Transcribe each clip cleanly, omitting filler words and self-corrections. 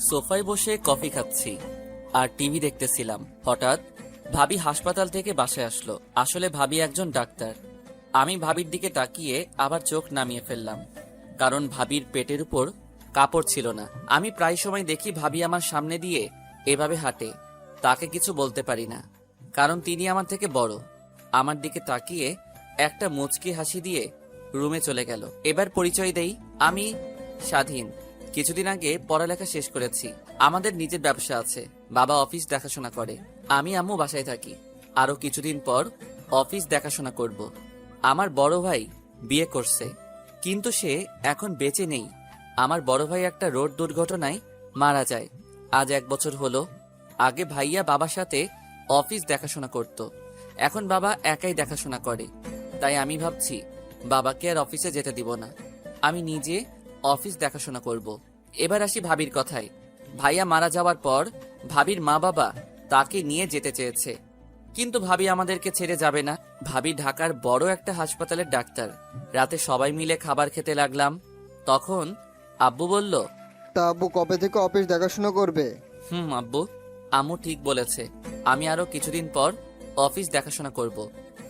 সোফায় বসে কফি খাচ্ছি আর টিভি দেখতেছিলাম। হঠাৎ ভাবি হাসপাতাল থেকে বাসায় আসলো। আসলে ভাবি একজন ডাক্তার। আমি ভাবির দিকে তাকিয়ে আবার চোখ নামিয়ে ফেললাম, কারণ ভাবির পেটের উপর কাপড় ছিল না। আমি প্রায় সময় দেখি ভাবি আমার সামনে দিয়ে এভাবে হাঁটে। তাকে কিছু বলতে পারি না, কারণ তিনি আমার থেকে বড়। আমার দিকে তাকিয়ে একটা মুচকি হাসি দিয়ে রুমে চলে গেল। এবার পরিচয় দেই, আমি স্বাধীন। কিছুদিন আগে পড়ালেখা শেষ করেছি। আমাদের নিজের ব্যবসা আছে। বাবা অফিস দেখাশোনা করে, আমি আম্মু বাসায় থাকি। আরো কিছুদিন পর অফিস দেখাশোনা করব। আমার বড় ভাই বিয়ে করছে, কিন্তু সে এখন বেঁচে নেই। আমার বড় ভাই একটা রোড দুর্ঘটনায় মারা যায় আজ 1 বছর হলো। আগে ভাইয়া বাবার সাথে অফিস দেখাশোনা করত, এখন বাবা একাই দেখাশোনা করে। তাই আমি ভাবছি বাবাকে আর অফিসে যেতে দিব না, আমি নিজে অফিস দেখাশোনা করব। এবার আসি ভাবির কথায়। ভাইয়া মারা যাওয়ার পর ভাবির মা বাবা তাকে নিয়ে যেতে চেয়েছে, কিন্তু ভাবি আমাদেরকে ছেড়ে যাবে না। ভাবি ঢাকার বড় একটা হাসপাতালের ডাক্তার। রাতে সবাই মিলে খাবার খেতে লাগলাম, তখন আব্বু বলল, তা আব্বু কবে থেকে অফিস দেখাশোনা করবে? আব্বু, আম্মু ঠিক বলেছে। আমি আরো কিছুদিন পর অফিস দেখাশোনা করব,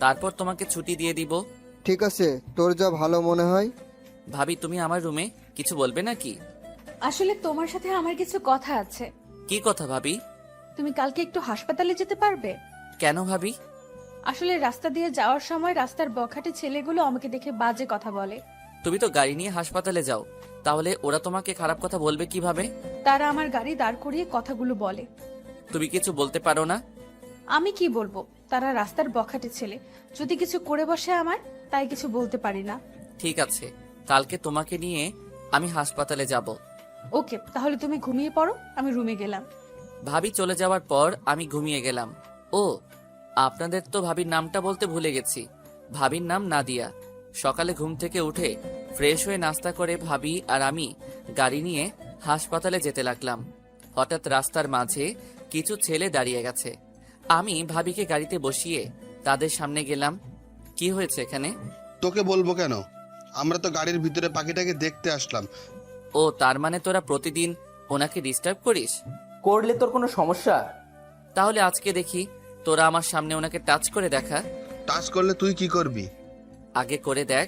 তারপর তোমাকে ছুটি দিয়ে দিব। ঠিক আছে, তোর যা ভালো মনে হয়। ভাবি, তুমি আমার রুমে কিছু বলবে নাকি? আসলে তোমার সাথে আমার কিছু কথা আছে। কি কথা ভাবি? তুমি কালকে একটু হাসপাতালে যেতে পারবে? কেন ভাবি? আসলে রাস্তা দিয়ে যাওয়ার সময় রাস্তার বখাটে ছেলেগুলো আমাকে দেখে বাজে কথা বলে। তুমি তো গাড়ি নিয়ে হাসপাতালে যাও, তাহলে ওরা তোমাকে খারাপ কথা বলবে কিভাবে? তারা আমার গাড়ি দাঁড় করিয়ে কথাগুলো বলে। তুমি কিছু বলতে পারো না? আমি কি বলবো, তারা রাস্তার বখাটে ছেলে, যদি কিছু করে বসে আমার, তাই কিছু বলতে পারি না। ঠিক আছে, কালকে তোমাকে নিয়ে আমি হাসপাতালে যাব। ওকে, তাহলে তুমি ঘুমিয়ে পড়ো, আমি রুমে গেলাম। ভাবি চলে যাওয়ার পর আমি ঘুমিয়ে গেলাম। ও, আপনাদের তো ভাবির নামটা বলতে ভুলে গেছি। ভাবির নাম নাদিয়া। সকালে ঘুম থেকে উঠে ফ্রেশ হয়ে নাস্তা করে ভাবি আর আমি গাড়ি নিয়ে হাসপাতালে যেতে লাগলাম। হঠাৎ রাস্তার মাঝে কিছু ছেলে দাঁড়িয়ে গেছে। আমি ভাবিকে গাড়িতে বসিয়ে তাদের সামনে গেলাম। কি হয়েছে এখানে? তোকে বলবো কেন, আমরা তো গাড়ির ভিতরে পাখিটাকে দেখতে আসলাম। ও, তার মানে তোরা প্রতিদিন ওনাকে ডিস্টার্ব করিস? করলে তোর কোনো সমস্যা? তাহলে আজকে দেখি তোরা আমার সামনে ওনাকে টাচ করে দেখা। টাচ করলে তুই কি করবি? আগে করে দেখ,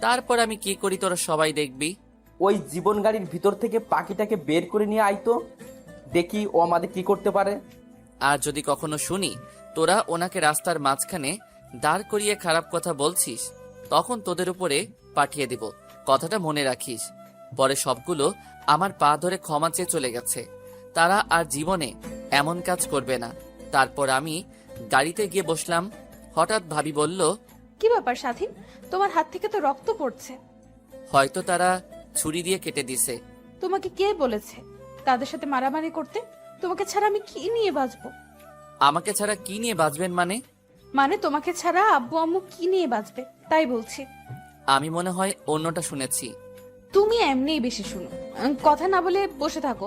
তারপর আমি কি করি তোরা সবাই দেখবি। ওই জীবন গাড়ির ভিতর থেকে পাখিটাকে বের করে নিয়ে আইতো, দেখি ও আমাদের কি করতে পারে। আর যদি কখনো শুনি তোরা ওনাকে রাস্তার মাঝখানে দাঁড় করিয়ে খারাপ কথা বলছিস, তখন তোদের উপরে পাঠিয়ে দিব। কথাটা মনে রাখিস। পরে সবগুলো আমার পা ধরে ক্ষমা চেয়ে চলে গেছে। তারা আর জীবনে এমন কাজ করবে না। তারপর আমি গাড়িতে গিয়ে বসলাম। হঠাৎ ভাবি বলল, কি ব্যাপার স্বাধীন, তোমার হাত থেকে তো রক্ত পড়ছে। হয়তো তারা ছুরি দিয়ে কেটে দিছে। তোমাকে কে বলেছে তাদের সাথে মারামারি করতে? তোমাকে ছাড়া আমি কি নিয়ে বাঁচবো? আমাকে ছাড়া কি নিয়ে বাঁচবেন মানে? মানে তোমাকে ছাড়া আব্বু আম্মু কি নিয়ে বাঁচবে, তাই বলছি। আমি মনে হয় অন্যটা শুনেছি। তুমি এমনিই বেশি শুনো, কথা না বলে বসে থাকো।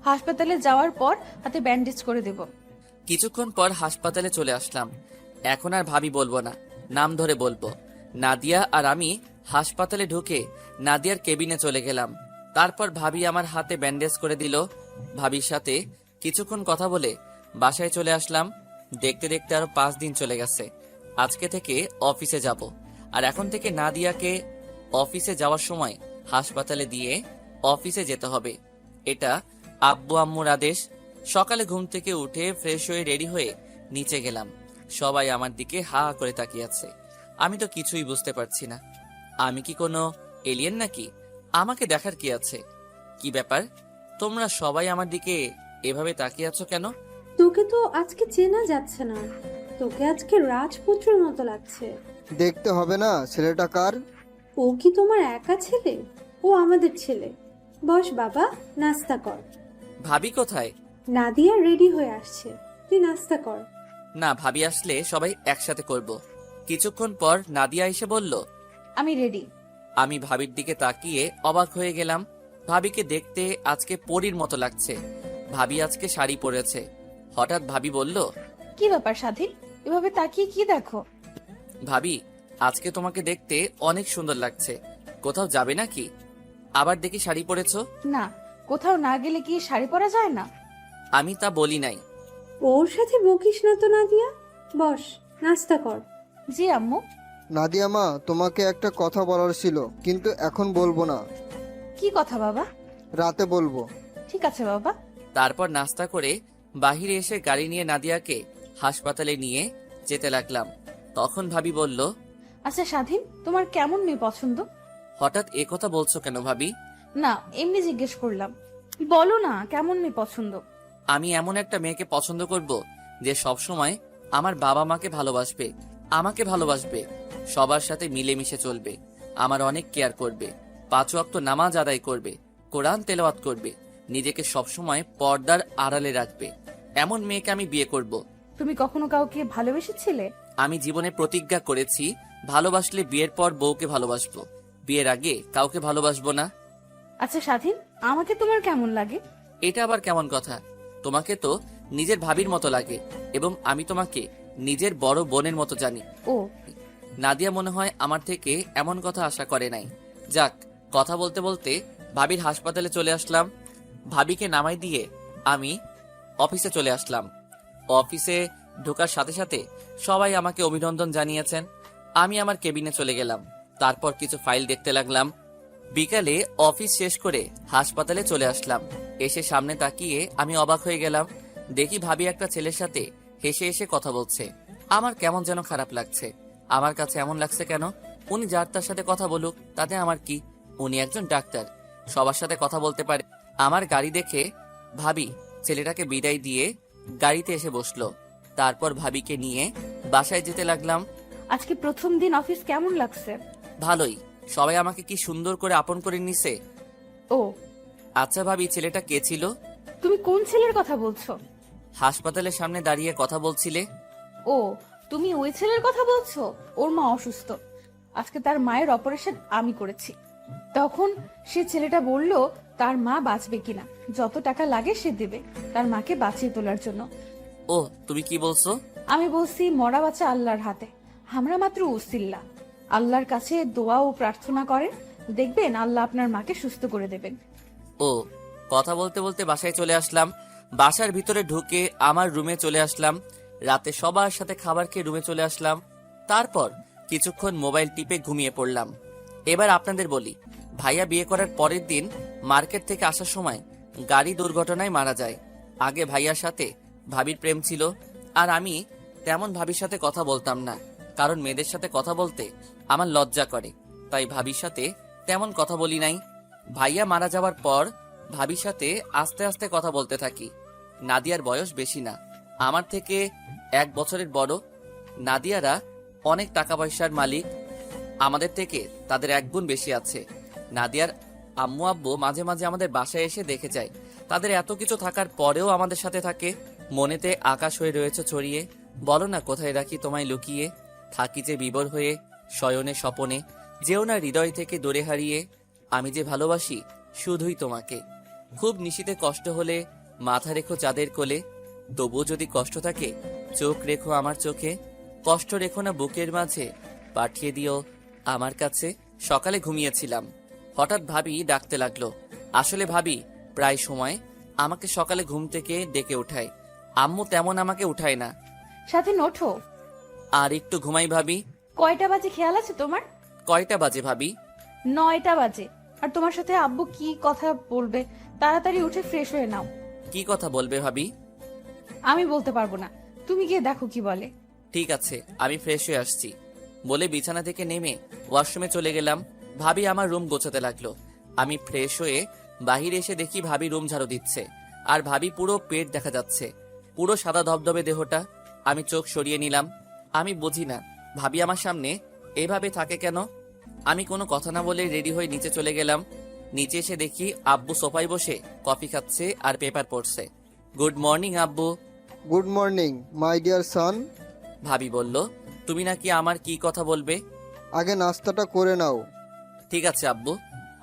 হাসপাতালে যাওয়ার পর হাতে ব্যান্ডেজ করে দেব। কিছুক্ষণ পর হাসপাতালে চলে আসলাম। এখন আর ভাবি বলবো না, নাম ধরে বলবো। নাদিয়া আর আমি হাসপাতালে ঢুকে নাদিয়ার কেবিনে চলে গেলাম। তারপর ভাবি আমার হাতে ব্যান্ডেজ করে দিল। ভাবির সাথে কিছুক্ষণ কথা বলে বাসায় চলে আসলাম। দেখতে দেখতে আরো 5 দিন চলে গেছে। আজকে থেকে অফিসে যাব, আর এখন থেকে নাদিয়াকে অফিসে যাওয়ার সময় হাসপাতালে দিয়ে অফিসে যেতে হবে। এটা আব্বু আম্মুর আদেশ। সকালে ঘুম থেকে উঠে ফ্রেশ হয়ে রেডি হয়ে নিচে গেলাম। সবাই আমার দিকে হা হা করে তাকিয়ে আছে। আমি তো কিছুই বুঝতে পারছি না। আমি কি কোনো এলিয়েন নাকি? আমাকে দেখার কি আছে? কি ব্যাপার, তোমরা সবাই আমার দিকে এভাবে তাকিয়ে আছো কেন? তোকে তো আজকে চেনা যাচ্ছে না, তোকে আজকে রাজপুত্রের মতো লাগছে। দেখতে হবে না ছেলেটা কার? ও কি তোমার একা ছেলে? ও আমাদের ছেলে। বস বাবা, নাস্তা কর। ভাবি কোথায়? নাদিয়া রেডি হয়ে আসছে, তুই নাস্তা কর। না, ভাবি আসলে সবাই একসাথে করব। কিছুক্ষণ পর নাদিয়া এসে বলল, আমি রেডি। আমি ভাবির দিকে তাকিয়ে অবাক হয়ে গেলাম। ভাবিকে দেখতে আজকে পরীর মতো লাগছে। ভাবি আজকে শাড়ি পরেছে। হঠাৎ ভাবি বলল, কি ব্যাপার স্বাধীন, এভাবে তাকিয়ে কি দেখো? ভাবি, আজকে তোমাকে দেখতে অনেক সুন্দর লাগছে। কোথাও যাবে নাকি? আবার দেখি শাড়ি পরেছো। না, কোথাও না গেলে কি শাড়ি পরা যায় না? আমি তা বলি নাই। ওর সাথে বকিস না তো নাদিয়া। বস, নাস্তা কর। জি আম্মু। নাদিয়া মা, তোমাকে একটা কথা বলার ছিল, কিন্তু এখন বলবো না, কি কথা বাবা? রাতে বলবো। ঠিক আছে বাবা। তারপর নাস্তা করে বাহিরে এসে গাড়ি নিয়ে নাদিয়াকে হাসপাতালে নিয়ে যেতে লাগলাম। তখন ভাবি বলল, আচ্ছা স্বাধীন, তোমার কেমন মেয়ে পছন্দ? হঠাৎ এ কথা বলছো কেন ভাবি? না, এমনি জিজ্ঞেস করলাম। বলো না, কেমন মেয়ে পছন্দ? আমি এমন একটা মেয়েকে পছন্দ করব যে সব সময় আমার বাবা মাকে ভালোবাসবে, আমাকে ভালোবাসবে, সবার সাথে মিলেমিশে চলবে, আমার অনেক কেয়ার করবে, 5 ওয়াক্ত নামাজ আদায় করবে, কোরআন তেলাওয়াত করবে, নিজেকে সবসময় পর্দার আড়ালে রাখবে। এমন মেয়েকে আমি বিয়ে করব। তুমি কখনো কাউকে ভালোবেসেছিলে? আমি জীবনে প্রতিজ্ঞা করেছি, ভালোবাসলে বিয়ের পর বউকে ভালোবাসবো, বিয়ের আগে কাউকে ভালোবাসবো না। আচ্ছা স্বাধীন, আমাকে তোমার কেমন লাগে? এটা আবার কেমন কথা? তোমাকে তো নিজের ভাবির মতো লাগে, এবং আমি তোমাকে নিজের বড় বোনের মতো জানি। ও, নাদিয়া মনে হয় আমার থেকে এমন কথা আশা করে নাই। যাক, কথা বলতে বলতে ভাবির হাসপাতালে চলে আসলাম। ভাবিকে নামাই দিয়ে আমি অফিসে চলে আসলাম। অফিসে ঢোকার সাথে সাথে সবাই আমাকে অভিনন্দন জানিয়েছেন। আমি আমার কেবিনে চলে গেলাম। তারপর কিছু ফাইল দেখতে লাগলাম। বিকালে অফিস শেষ করে হাসপাতালে চলে আসলাম। এসে সামনে তাকিয়ে আমি অবাক হয়ে গেলাম। দেখি ভাবি একটা ছেলের সাথে হেসে হেসে কথা বলছে। আমার কেমন যেন খারাপ লাগছে। আমার কাছে এমন লাগছে কেন? উনি যার তার সাথে কথা বলুক, তাতে আমার কি? উনি একজন ডাক্তার, সবার সাথে কথা বলতে পারে। আমার গাড়ি দেখে ভাবি ছেলেটাকে বিদায় দিয়ে গাড়িতে এসে বসলো। তারপর ভাবিকে নিয়ে বাসায় যেতে লাগলাম। আজকে প্রথম দিন অফিস কেমন লাগছে? ভালোই, সবাই আমাকে কি সুন্দর করে আপন করে নিছে। ও, আচ্ছা ভাবি, ছেলেটা কে ছিল? তুমি কোন ছেলের কথা বলছো? হাসপাতালের সামনে দাঁড়িয়ে কথা বলছিলে। ও, তুমি ওই ছেলের কথা বলছো? ওর মা অসুস্থ, আজকে তার মায়ের অপারেশন আমি করেছি। তখন সে ছেলেটা বলল তার মা বাঁচবে কিনা, যত টাকা লাগে সে দেবে তার মাকে বাঁচিয়ে তোলার জন্য। ও, তুমি কি বলছো? আমি বলছি মরা বাচ্চা আল্লাহর হাতে, আমরা মাত্র উসিল্লা। আল্লাহর কাছে দোয়া ও প্রার্থনা করেন, দেখবেন আল্লাহ আপনার মাকে সুস্থ করে দেবেন। ও, কথা বলতে বলতে বাসায় চলে আসলাম। বাসার ভিতরে ঢুকে আমার রুমে চলে আসলাম। রাতে সবার সাথে খাবার খেয়ে রুমে চলে আসলাম। তারপর কিছুক্ষণ মোবাইল টিপে ঘুমিয়ে পড়লাম। এবার আপনাদের বলি, ভাইয়া বিয়ে করার পরের দিন মার্কেট থেকে আসার সময় গাড়ি দুর্ঘটনায় মারা যায়। আগে ভাইয়ার সাথে ভাবির প্রেম ছিল, আর আমি তেমন ভাবির সাথে কথা বলতাম না, কারণ মেয়েদের সাথে কথা বলতে আমার লজ্জা করে, তাই ভাবির সাথে তেমন কথা বলি নাই। ভাইয়া মারা যাওয়ার পর ভাবির সাথে আস্তে আস্তে কথা বলতে থাকি। নাদিয়ার বয়স বেশি না, আমার থেকে 1 বছরের বড়। নাদিয়ারা অনেক টাকা পয়সার মালিক, আমাদের থেকে তাদের 1 গুণ বেশি আছে। নাদিয়ার আম্মু আব্বু মাঝে মাঝে আমাদের বাসায় এসে দেখে যায়। তাদের এত কিছু থাকার পরেও আমাদের সাথে থাকে। মনেতে আকাশ হয়ে রয়েছে ছড়িয়ে, বলো না কোথায় রাখি তোমায় লুকিয়ে। থাকি যে বিবর হয়ে শয়নে স্বপনে, যেও না হৃদয় থেকে দূরে হারিয়ে। আমি যে ভালোবাসি শুধুই তোমাকে। খুব নিশীতে কষ্ট হলে মাথা রেখো চাঁদের কোলে, তবুও যদি কষ্ট থাকে চোখ রেখো আমার চোখে। কষ্ট রেখো না বুকের মাঝে, পাঠিয়ে দিও আমার কাছে। সকালে ঘুমিয়েছিলাম, হঠাৎ ভাবি ডাকতে লাগলো। আসলে ভাবি প্রায় সময় আমাকে সকালে ঘুম থেকে ডেকে উঠায়। আম্মু তেমন আমাকে উঠায় না। স্বাধীন, ওঠো। আর একটু ঘুমাই ভাবি। কয়টা বাজে খেয়াল আছে তোমার? কয়টা বাজে ভাবি? 9টা বাজে। আর তোমার সাথে আব্বু কি কথা বলবে, তাড়াতাড়ি উঠে ফ্রেশ হয়ে নাও। কি কথা বলবে ভাবি? আমি বলতে পারবো না, তুমি গিয়ে দেখো কি বলে। ঠিক আছে, আমি ফ্রেশ হয়ে আসছি বলে বিছানা থেকে নেমে ওয়াশরুমে চলে গেলাম। ভাবি আমার রুম গোছাতে লাগলো। আমি ফ্রেশ হয়ে বাহিরে এসে দেখি ভাবি রুম ঝাড়ু দিচ্ছে, আর ভাবি পুরো পেট দেখা যাচ্ছে, পুরো সাদা ধবধবে দেহটা। আমি চোখ সরিয়ে নিলাম। আমি বুঝি না ভাবি আমার সামনে এভাবে থাকে কেন। আমি কোনো কথা না বলে রেডি হয়ে নিচে চলে গেলাম। নিচে এসে দেখি আব্বু সোফায় বসে কফি খাচ্ছে আর পেপার পড়ছে। গুড মর্নিং আব্বু। Good morning my dear son. ভাবি বলল, তুমি নাকি আমার কি কথা বলবে? আগে নাস্তাটা করে নাও। ঠিক আছে আব্বু।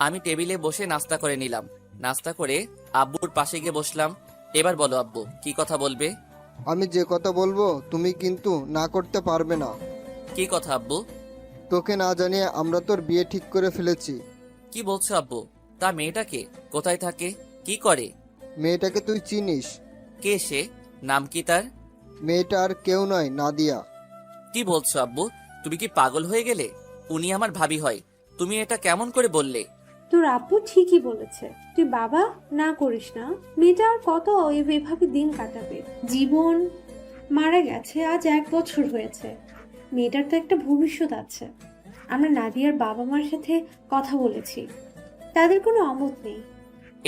আমি টেবিলে বসে নাস্তা করে নিলাম। নাস্তা করে আব্বুর পাশে গিয়ে বসলাম। এবার বলো আব্বু, কি কথা বলবে? আমি যে কথা বলবো তুমি কিন্তু না করতে পারবে না। কি কথা আব্বু? তোকে না জানিয়ে আমরা তোর বিয়ে ঠিক করে ফেলেছি। কি বলছো আব্বু? তা মেয়েটাকে কোথায় থাকে, কি করে? মেয়েটাকে তুই চিনিস? কে সে? নাম কি তার? মেয়েটা আর কেউ নয়, নাদিয়া। কি বলছো আব্বু? তুমি কি পাগল হয়ে গেলে? উনি আমার ভাবি হয়, তুমি এটা কেমন করে বললে? তোর আব্বু ঠিকই বলেছে, তুই বাবা না করিস না। মেয়েটা আর কত এভাবে দিন কাটাবে? জীবন মারা গেছে, আজ 1 বছর হয়েছে। মেয়েটার তো একটা ভবিষ্যৎ আছে। আমরা নাদিয়ার বাবা মার সাথে কথা বলেছি, তাদের কোনো অমত নেই।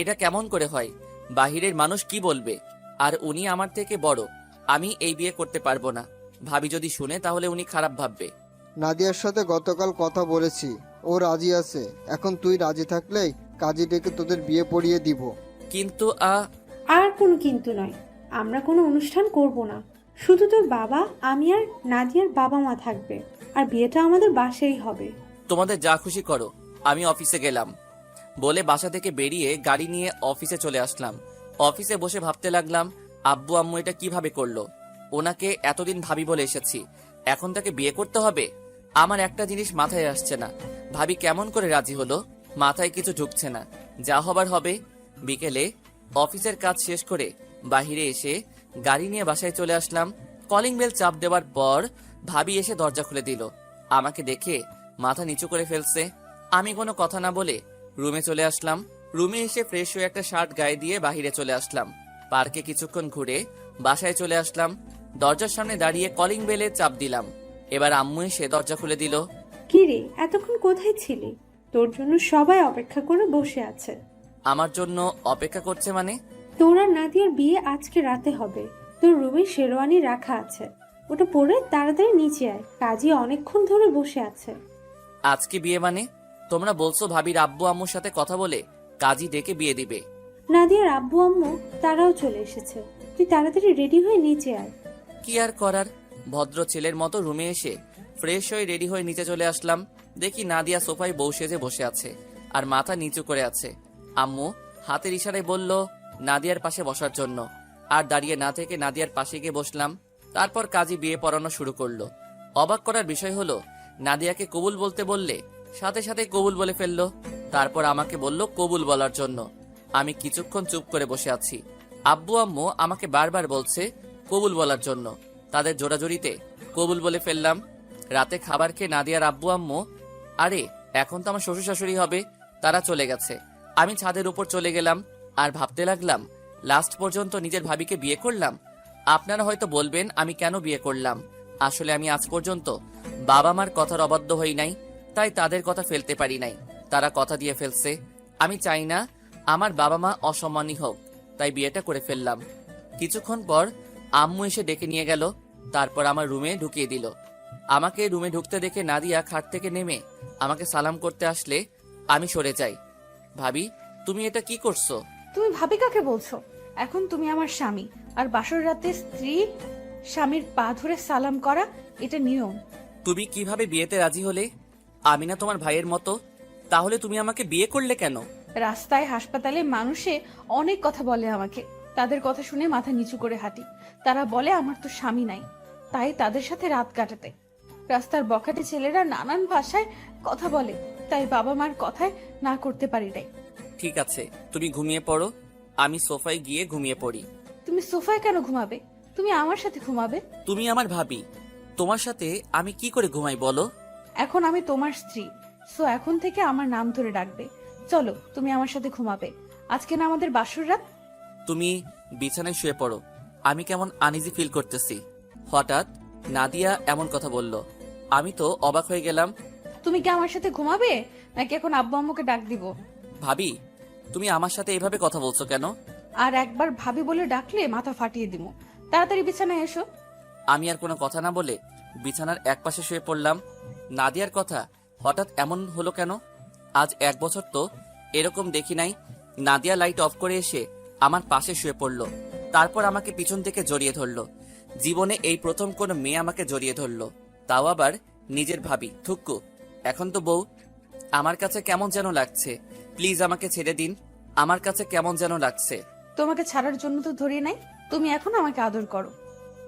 এটা কেমন করে হয়? বাহিরের মানুষ কি বলবে? আর উনি আমার থেকে বড়, আমি এই বিয়ে করতে পারবো না। ভাবি যদি শুনে তাহলে উনি খারাপ ভাববে। নাদিয়ার সাথে গতকাল কথা বলেছি, ও রাজি আছে। এখন তুই রাজি থাকলেই কাজী ডেকে তোদের বিয়ে পড়িয়ে দিব। কিন্তু আর কোনো কিন্তু নয়, আমরা কোনো অনুষ্ঠান করব না। শুধু তোর বাবা, আমি আর নাদিয়ার বাবা মা থাকবে, আর বিয়েটা আমাদের বাসায় হবে। তোমাদের যা খুশি করো, আমি অফিসে গেলাম বলে বাসা থেকে বেরিয়ে গাড়ি নিয়ে অফিসে চলে আসলাম। অফিসে বসে ভাবতে লাগলাম, আব্বু আম্মু এটা কিভাবে করলো? ওনাকে এতদিন ভাবি বলে এসেছি, এখন তাকে বিয়ে করতে হবে? আমার একটা জিনিস মাথায় আসছে না, ভাবি কেমন করে রাজি হলো? মাথায় কিছু ঢুকছে না। যা হবার হবে। বিকেলে অফিসের কাজ শেষ করে বাহিরে এসে গাড়ি নিয়ে বাসায় চলে আসলাম। কলিং বেল চাপ দেওয়ার পর ভাবি এসে দরজা খুলে দিল। আমাকে দেখে মাথা নিচু করে ফেলছে। আমি কোনো কথা না বলে রুমে চলে আসলাম। রুমে এসে ফ্রেশ হয়ে একটা শার্ট গায়ে দিয়ে বাহিরে চলে আসলাম। পার্কে কিছুক্ষণ ঘুরে বাসায় চলে আসলাম। দরজার সামনে দাঁড়িয়ে কলিং বেলে চাপ দিলাম। এবার আম্মু এসে দরজা খুলে দিল। কি রে, এতক্ষণ কোথায় ছিলি? তোর জন্য সবাই অপেক্ষা করে বসে আছে। আমার জন্য অপেক্ষা করছে মানে? তোর আর নাদিয়ার বিয়ে আজকে রাতে হবে। তোর রুমে শেরওয়ানি রাখা আছে, ওটা পরে তাড়াতাড়ি নিচে আয়। কাজী অনেকক্ষণ ধরে বসে আছে। আজকে বিয়ে মানে? তোমরা বলছো ভাবির আব্বু আম্মুর সাথে কথা বলে কাজী ডেকে বিয়ে দিবে। নাদিয়ার আব্বু আম্মু তারাও চলে এসেছে, তুই তাড়াতাড়ি রেডি হয়ে নিচে আয়। কি আর করার, ভদ্র ছেলের মতো রুমে এসে ফ্রেশ হয়ে রেডি হয়ে নিচে চলে আসলাম। দেখি নাদিয়া সোফায় বউ সেজে বসে আছে আর মাথা নিচু করে আছে। আম্মু হাতের ইশারায় বলল নাদিয়ার পাশে বসার জন্য, আর দাঁড়িয়ে না থেকে নাদিয়ার পাশে গিয়ে বসলাম। তারপর কাজী বিয়ে পড়ানো শুরু করলো। অবাক করার বিষয় হলো, নাদিয়াকে কবুল বলতে বললে সাথে সাথে কবুল বলে ফেললো। তারপর আমাকে বলল কবুল বলার জন্য। আমি কিছুক্ষণ চুপ করে বসে আছি। আব্বু আম্মু আমাকে বারবার বলছে কবুল বলার জন্য। তাদের জোড়াজোড়িতে কবুল বলে ফেললাম। রাতে খাবার খেয়ে নাদিয়ার আব্বু আম্মু, আরে এখন তো আমার শ্বশুর শাশুড়ি হবে, তারা চলে গেছে। আমি ছাদের উপর চলে গেলাম আর ভাবতে লাগলাম, লাস্ট পর্যন্ত নিজের ভাবিকে বিয়ে করলাম। আপনারা হয়তো বলবেন আমি কেন বিয়ে করলাম। আসলে আমি আজ পর্যন্ত বাবা মার কথার অবাধ্য হই নাই, তাই তাদের কথা ফেলতে পারি নাই। তারা কথা দিয়ে ফেলছে। আমি চাই না আমার বাবা মা অসম্মানী হোক, তাই বিয়েটা করে ফেললাম। কিছুক্ষণ পর আম্মু এসে ডেকে নিয়ে গেল, তারপর আমার রুমে ঢুকিয়ে দিল। আমাকে রুমে ঢুকতে দেখে নাদিয়া খাট থেকে নেমে আমাকে সালাম করতে আসলে আমি সরে যাই। ভাবি, তুমি এটা কি করছো? তুমি ভাবি কাকে বলছো? এখন তুমি আমার স্বামী, আর বাসর রাতে স্ত্রী স্বামীর পা ধরে সালাম করা এটা নিয়ম। তুমি কিভাবে বিয়েতে রাজি হলে? আমি না তোমার ভাইয়ের মতো? তাহলে তুমি আমাকে বিয়ে করলে কেন? রাস্তায়, হাসপাতালে মানুষে অনেক কথা বলে আমাকে, তাদের কথা শুনে মাথা নিচু করে হাঁটি। তারা বলে আমার তো স্বামী নাই, তাই তাদের সাথে রাত কাটাতে। রাস্তার বখাটে ছেলেরা নানান ভাষায় কথা বলে, তাই বাবা মার কথায় না করতে পারি নাই। ঠিক আছে, তুমি ঘুমিয়ে পড়ো, আমি সোফায় গিয়ে ঘুমিয়ে পড়ি। তুমি সোফায় কেন ঘুমাবে? তুমি আমার সাথে ঘুমাবে। তুমি আমার ভাবি, তোমার সাথে আমি কি করে ঘুমাই বলো? এখন আমি তোমার স্ত্রী, সো এখন থেকে আমার নাম ধরে ডাকবে। চলো, তুমি আমার সাথে ঘুমাবে। আজকে না আমাদের বাসর রাত। তুমি বিছানায় শুয়ে পড়ো, আমি কেমন আনইজি ফিল করতেছি। হঠাৎ নাদিয়া এমন কথা বলল, আমি তো অবাক হয়ে গেলাম। তুমি কি আমার সাথে ঘুমাবে, নাকি এখন আব্বু আম্মুকে ডাক দিব? ভাবি, তুমি আমার সাথে এভাবে কথা বলছো কেন? আর একবার ভাবি বলে ডাকলে মাথা ফাটিয়ে দিব। তাড়াতাড়ি বিছানায় এসো। আমি আর কোনো কথা না বলে বিছানার একপাশে শুয়ে পড়লাম। নাদিয়ার কথা হঠাৎ এমন হলো কেন? আজ 1 বছর তো এরকম দেখি নাই। নাদিয়া লাইট অফ করে এসে আমার পাশে শুয়ে পড়লো, তারপর আমাকে পিছন থেকে জড়িয়ে ধরলো। জীবনে এই প্রথম কোনো মেয়ে আমাকে জড়িয়ে ধরলো, তাও আবার নিজের ভাবি। থুক্কু, এখন তো বউ। আমার কাছে কেমন যেন লাগছে, প্লিজ আমাকে ছেড়ে দিন। আমার কাছে কেমন যেন লাগছে। তোমাকে ছাড়ার জন্য তো ধরে নাই, তুমি এখন আমাকে আদর করো।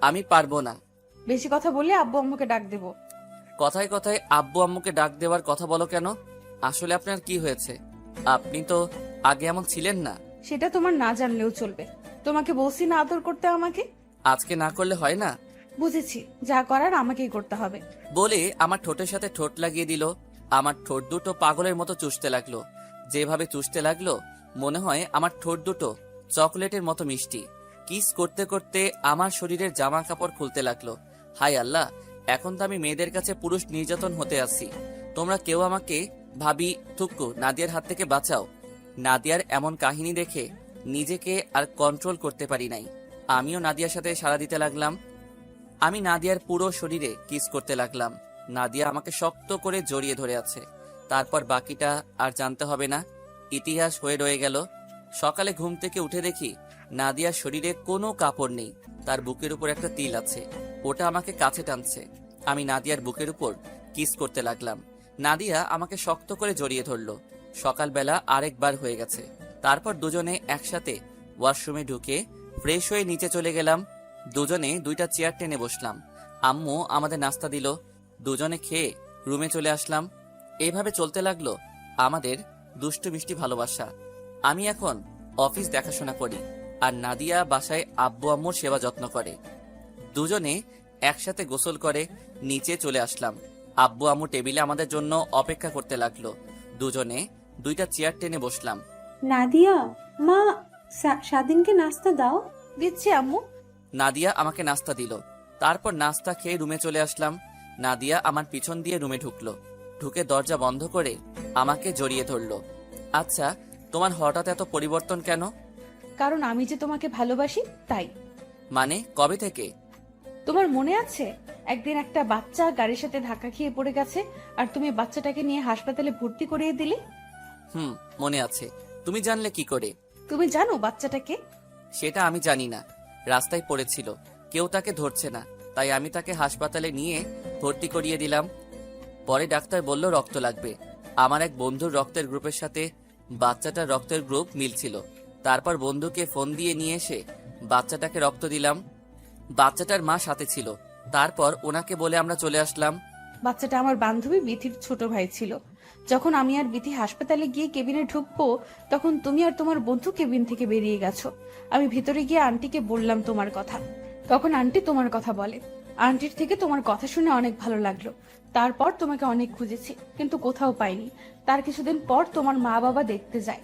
আমি পারবো না। বেশি কথা বললে আব্বু আম্মুকে ডাক দেব। কথায় কথায় আব্বু আম্মুকে ডাক দেওয়ার কথা বলো কেন? আসলে আপনার কি হয়েছে? আপনি তো আগে এমন ছিলেন না। সেটা তোমার না জানলেও চলবে। তোমাকে বলছি না আদর করতে আমাকে। আজকে না করলে হয় না? বুঝেছি, যা করার আমাকেই করতে হবে। বলে আমার ঠোঁটের সাথে ঠোঁট লাগিয়ে দিল। আমার ঠোঁট দুটো পাগলের মতো চুষতে লাগলো। যেভাবে চুষতে লাগলো মনে হয় আমার ঠোঁট দুটো চকলেটের মতো মিষ্টি। কিস করতে করতে আমার শরীরের জামা কাপড় খুলতে লাগলো। হায় আল্লাহ, এখন তো আমি মেয়েদের কাছে পুরুষ নির্যাতন হতে আসছি। তোমরা কেউ আমাকে ভাবি থুক্কু নাদিয়ার হাত থেকে বাঁচাও। নাদিয়ার এমন কাহিনী দেখে নিজেকে আর কন্ট্রোল করতে পারি নাই। আমিও নাদিয়ার সাথে সাড়া দিতে লাগলাম। আমি নাদিয়ার পুরো শরীরে কিস করতে লাগলাম। নাদিয়া আমাকে শক্ত করে জড়িয়ে ধরে আছে। তারপর বাকিটা আর জানতে হবে না, ইতিহাস হয়ে রয়ে গেল। সকালে ঘুম থেকে উঠে দেখি নাদিয়ার শরীরে কোনো কাপড় নেই, তার বুকের উপর একটা তিল আছে। ওটা আমাকে কাছে টানছে। আমি নাদিয়ার বুকের উপর কিস করতে লাগলাম। নাদিয়া আমাকে শক্ত করে জড়িয়ে ধরলো। সকালবেলা আরেকবার হয়ে গেছে। তারপর দুজনে একসাথে ওয়াশরুমে ঢুকে ফ্রেশ হয়ে নিচে চলে গেলাম। দুজনে দুইটা চেয়ার টেনে বসলাম। আম্মু আমাদের নাস্তা দিল। দুজনে খেয়ে রুমে চলে আসলাম। এইভাবে চলতে লাগলো আমাদের দুষ্টু মিষ্টি ভালোবাসা। আমি এখন অফিস দেখাশোনা করি আর নাদিয়া বাসায় আব্বু আম্মুর সেবা যত্ন করে। দুজনে একসাথে গোসল করে নিচে চলে আসলাম। আব্বু আম্মু টেবিলে আমাদের জন্য অপেক্ষা করতে লাগলো। দুজনে দুইটা চেয়ার টেনে বসলাম। নাদিয়া, মা স্বাধীনকে নাস্তা দাও। দিচ্ছি আম্মু। নাদিয়া আমাকে নাস্তা দিল। তারপর নাস্তা খেয়ে রুমে চলে আসলাম। নাদিয়া আমার পিছন দিয়ে রুমে ঢুকলো। ঢুকে দরজা বন্ধ করে আমাকে জড়িয়ে ধরলো। আচ্ছা, তোমার হঠাৎ এত পরিবর্তন কেন? কারণ আমি যে তোমাকে ভালোবাসি তাই। মানে কবে থেকে? তোমার মনে আছে একদিন একটা বাচ্চা গাড়ির সাথে ধাক্কা খেয়ে পড়ে গেছে আর তুমি বাচ্চাটাকে নিয়ে হাসপাতালে ভর্তি করিয়ে দিলে? মনে আছে। তুমি জানলে কি করে? তুমি জানো বাচ্চাটাকে? সেটা আমি জানি না। রাস্তায় পড়েছিল, কেউ তাকে ধরছে না, তাই আমি তাকে হাসপাতালে নিয়ে ভর্তি করিয়ে দিলাম। পরে ডাক্তার বলল রক্ত লাগবে। আমার এক বন্ধুর রক্তের গ্রুপের সাথে বাচ্চাটার রক্তের গ্রুপ মিলছিল। তারপর বন্ধুকে ফোন দিয়ে নিয়ে এসে বাচ্চাটাকে রক্ত দিলাম। বাচ্চাটার মা সাথে ছিল। তারপর ওনাকে বলে আমরা চলে আসলাম। বাচ্চাটা আমার বান্ধবী বিথির ছোট ভাই ছিল। যখন আমি আর বিথি হাসপাতালে গিয়ে কেবিনে ঢুকবো তখন তুমি আর তোমার বন্ধু কেবিন থেকে বেরিয়ে গেছো। আমি ভিতরে গিয়ে আন্টিকে বললাম তোমার কথা। তখন আন্টি তোমার কথা বলে। আন্টির থেকে তোমার কথা শুনে অনেক ভালো লাগলো। তারপর তোমাকে অনেক খুঁজেছি কিন্তু কোথাও পাইনি। তার কিছুদিন পর তোমার মা বাবা দেখতে যায়,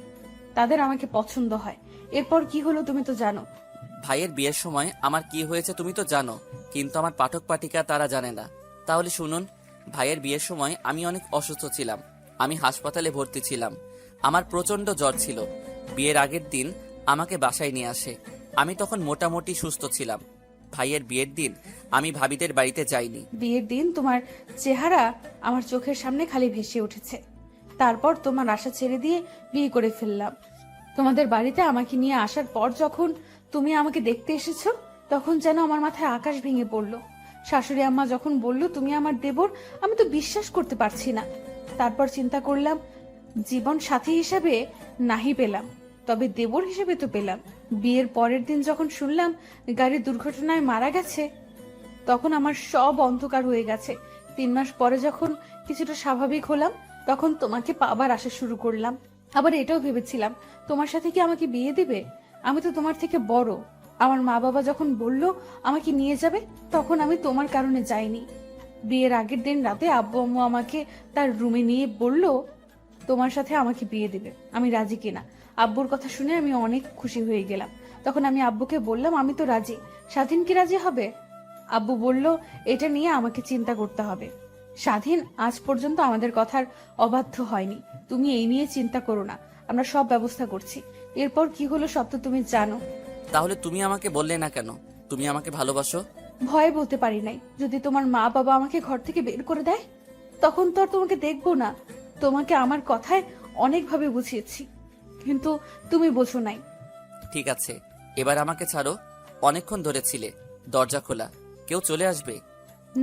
তাদের আমাকে পছন্দ হয়। এরপর কি হলো তুমি তো জানো। ভাইয়ের বিয়ের সময় আমার কি হয়েছে তুমি তো জানো, কিন্তু আমার পাঠক পাঠিকা তারা জানে না। তাহলে শুনুন, ভাইয়ের বিয়ের সময় আমি অনেক অসুস্থ ছিলাম। আমি হাসপাতালে ভর্তি ছিলাম। আমার প্রচন্ড জ্বর ছিল। বিয়ের আগের দিন আমাকে বাসায় নিয়ে আসে। আমি তখন মোটামুটি সুস্থ ছিলাম। ভাইয়ের বিয়ের দিন আমি ভাবিদের বাড়িতে যাইনি। বিয়ের দিন তোমার চেহারা আমার চোখের সামনে খালি ভেসে উঠেছে। তারপর তোমার আশা ছেড়ে দিয়ে বিয়ে করে ফেললাম। তোমাদের বাড়িতে আমাকে নিয়ে আসার পর যখন তুমি আমাকে দেখতে এসেছো তখন যেন আমার মাথায় আকাশ ভেঙে পড়লো। শাশুড়ি আম্মা যখন বলল তুমি আমার দেবর, আমি তো বিশ্বাস করতে পারছি না। তারপর চিন্তা করলাম জীবন সাথী হিসাবে নাহি পেলাম, তবে দেবর হিসেবে তো পেলাম। বিয়ের পরের দিন যখন শুনলাম গাড়ির দুর্ঘটনায় মারা গেছে তখন আমার সব অন্ধকার হয়ে গেছে। 3 মাস পরে যখন কিছুটা স্বাভাবিক হলাম তখন তোমাকে পাবার আশা শুরু করলাম। আবার এটাও ভেবেছিলাম তোমার সাথে কি আমাকে বিয়ে দিবে। আমি তো তোমার থেকে বড়। আমার মা বাবা যখন বলল আমাকে নিয়ে যাবে তখন আমি তোমার কারণে যাইনি। বিয়ের আগের দিন রাতে আব্বু আম্মু আমাকে তার রুমে নিয়ে বলল তোমার সাথে আমাকে বিয়ে দিবে। আমি রাজি কিনা। আব্বুর কথা শুনে আমি অনেক খুশি হয়ে গেলাম। তখন আমি আব্বুকে বললাম আমি তো রাজি, স্বাধীন কি রাজি হবে? আব্বু বলল এটা নিয়ে আমাকে চিন্তা করতে হবে। স্বাধীন আজ পর্যন্ত আমাদের কথার অবাধ্য হয়নি। তুমি এই নিয়ে চিন্তা করো না, আমরা সব ব্যবস্থা করছি। এরপর কি হলো সব তো তুমি জানো। তাহলে তুমি আমাকে বললে না কেন তুমি আমাকে ভালোবাসো? ভয়ে বলতে পারি নাই। যদি তোমার মা বাবা আমাকে ঘর থেকে বের করে দেয় তখন তো আর তোমাকে দেখবো না। তোমাকে আমার কথায় অনেকভাবে বুঝিয়েছি কিন্তু তুমি বোঝো নাই। ঠিক আছে, এবার আমাকে ছাড়ো। অনেকক্ষণ ধরে ছিলে। দরজা খোলা, কেউ চলে আসবে।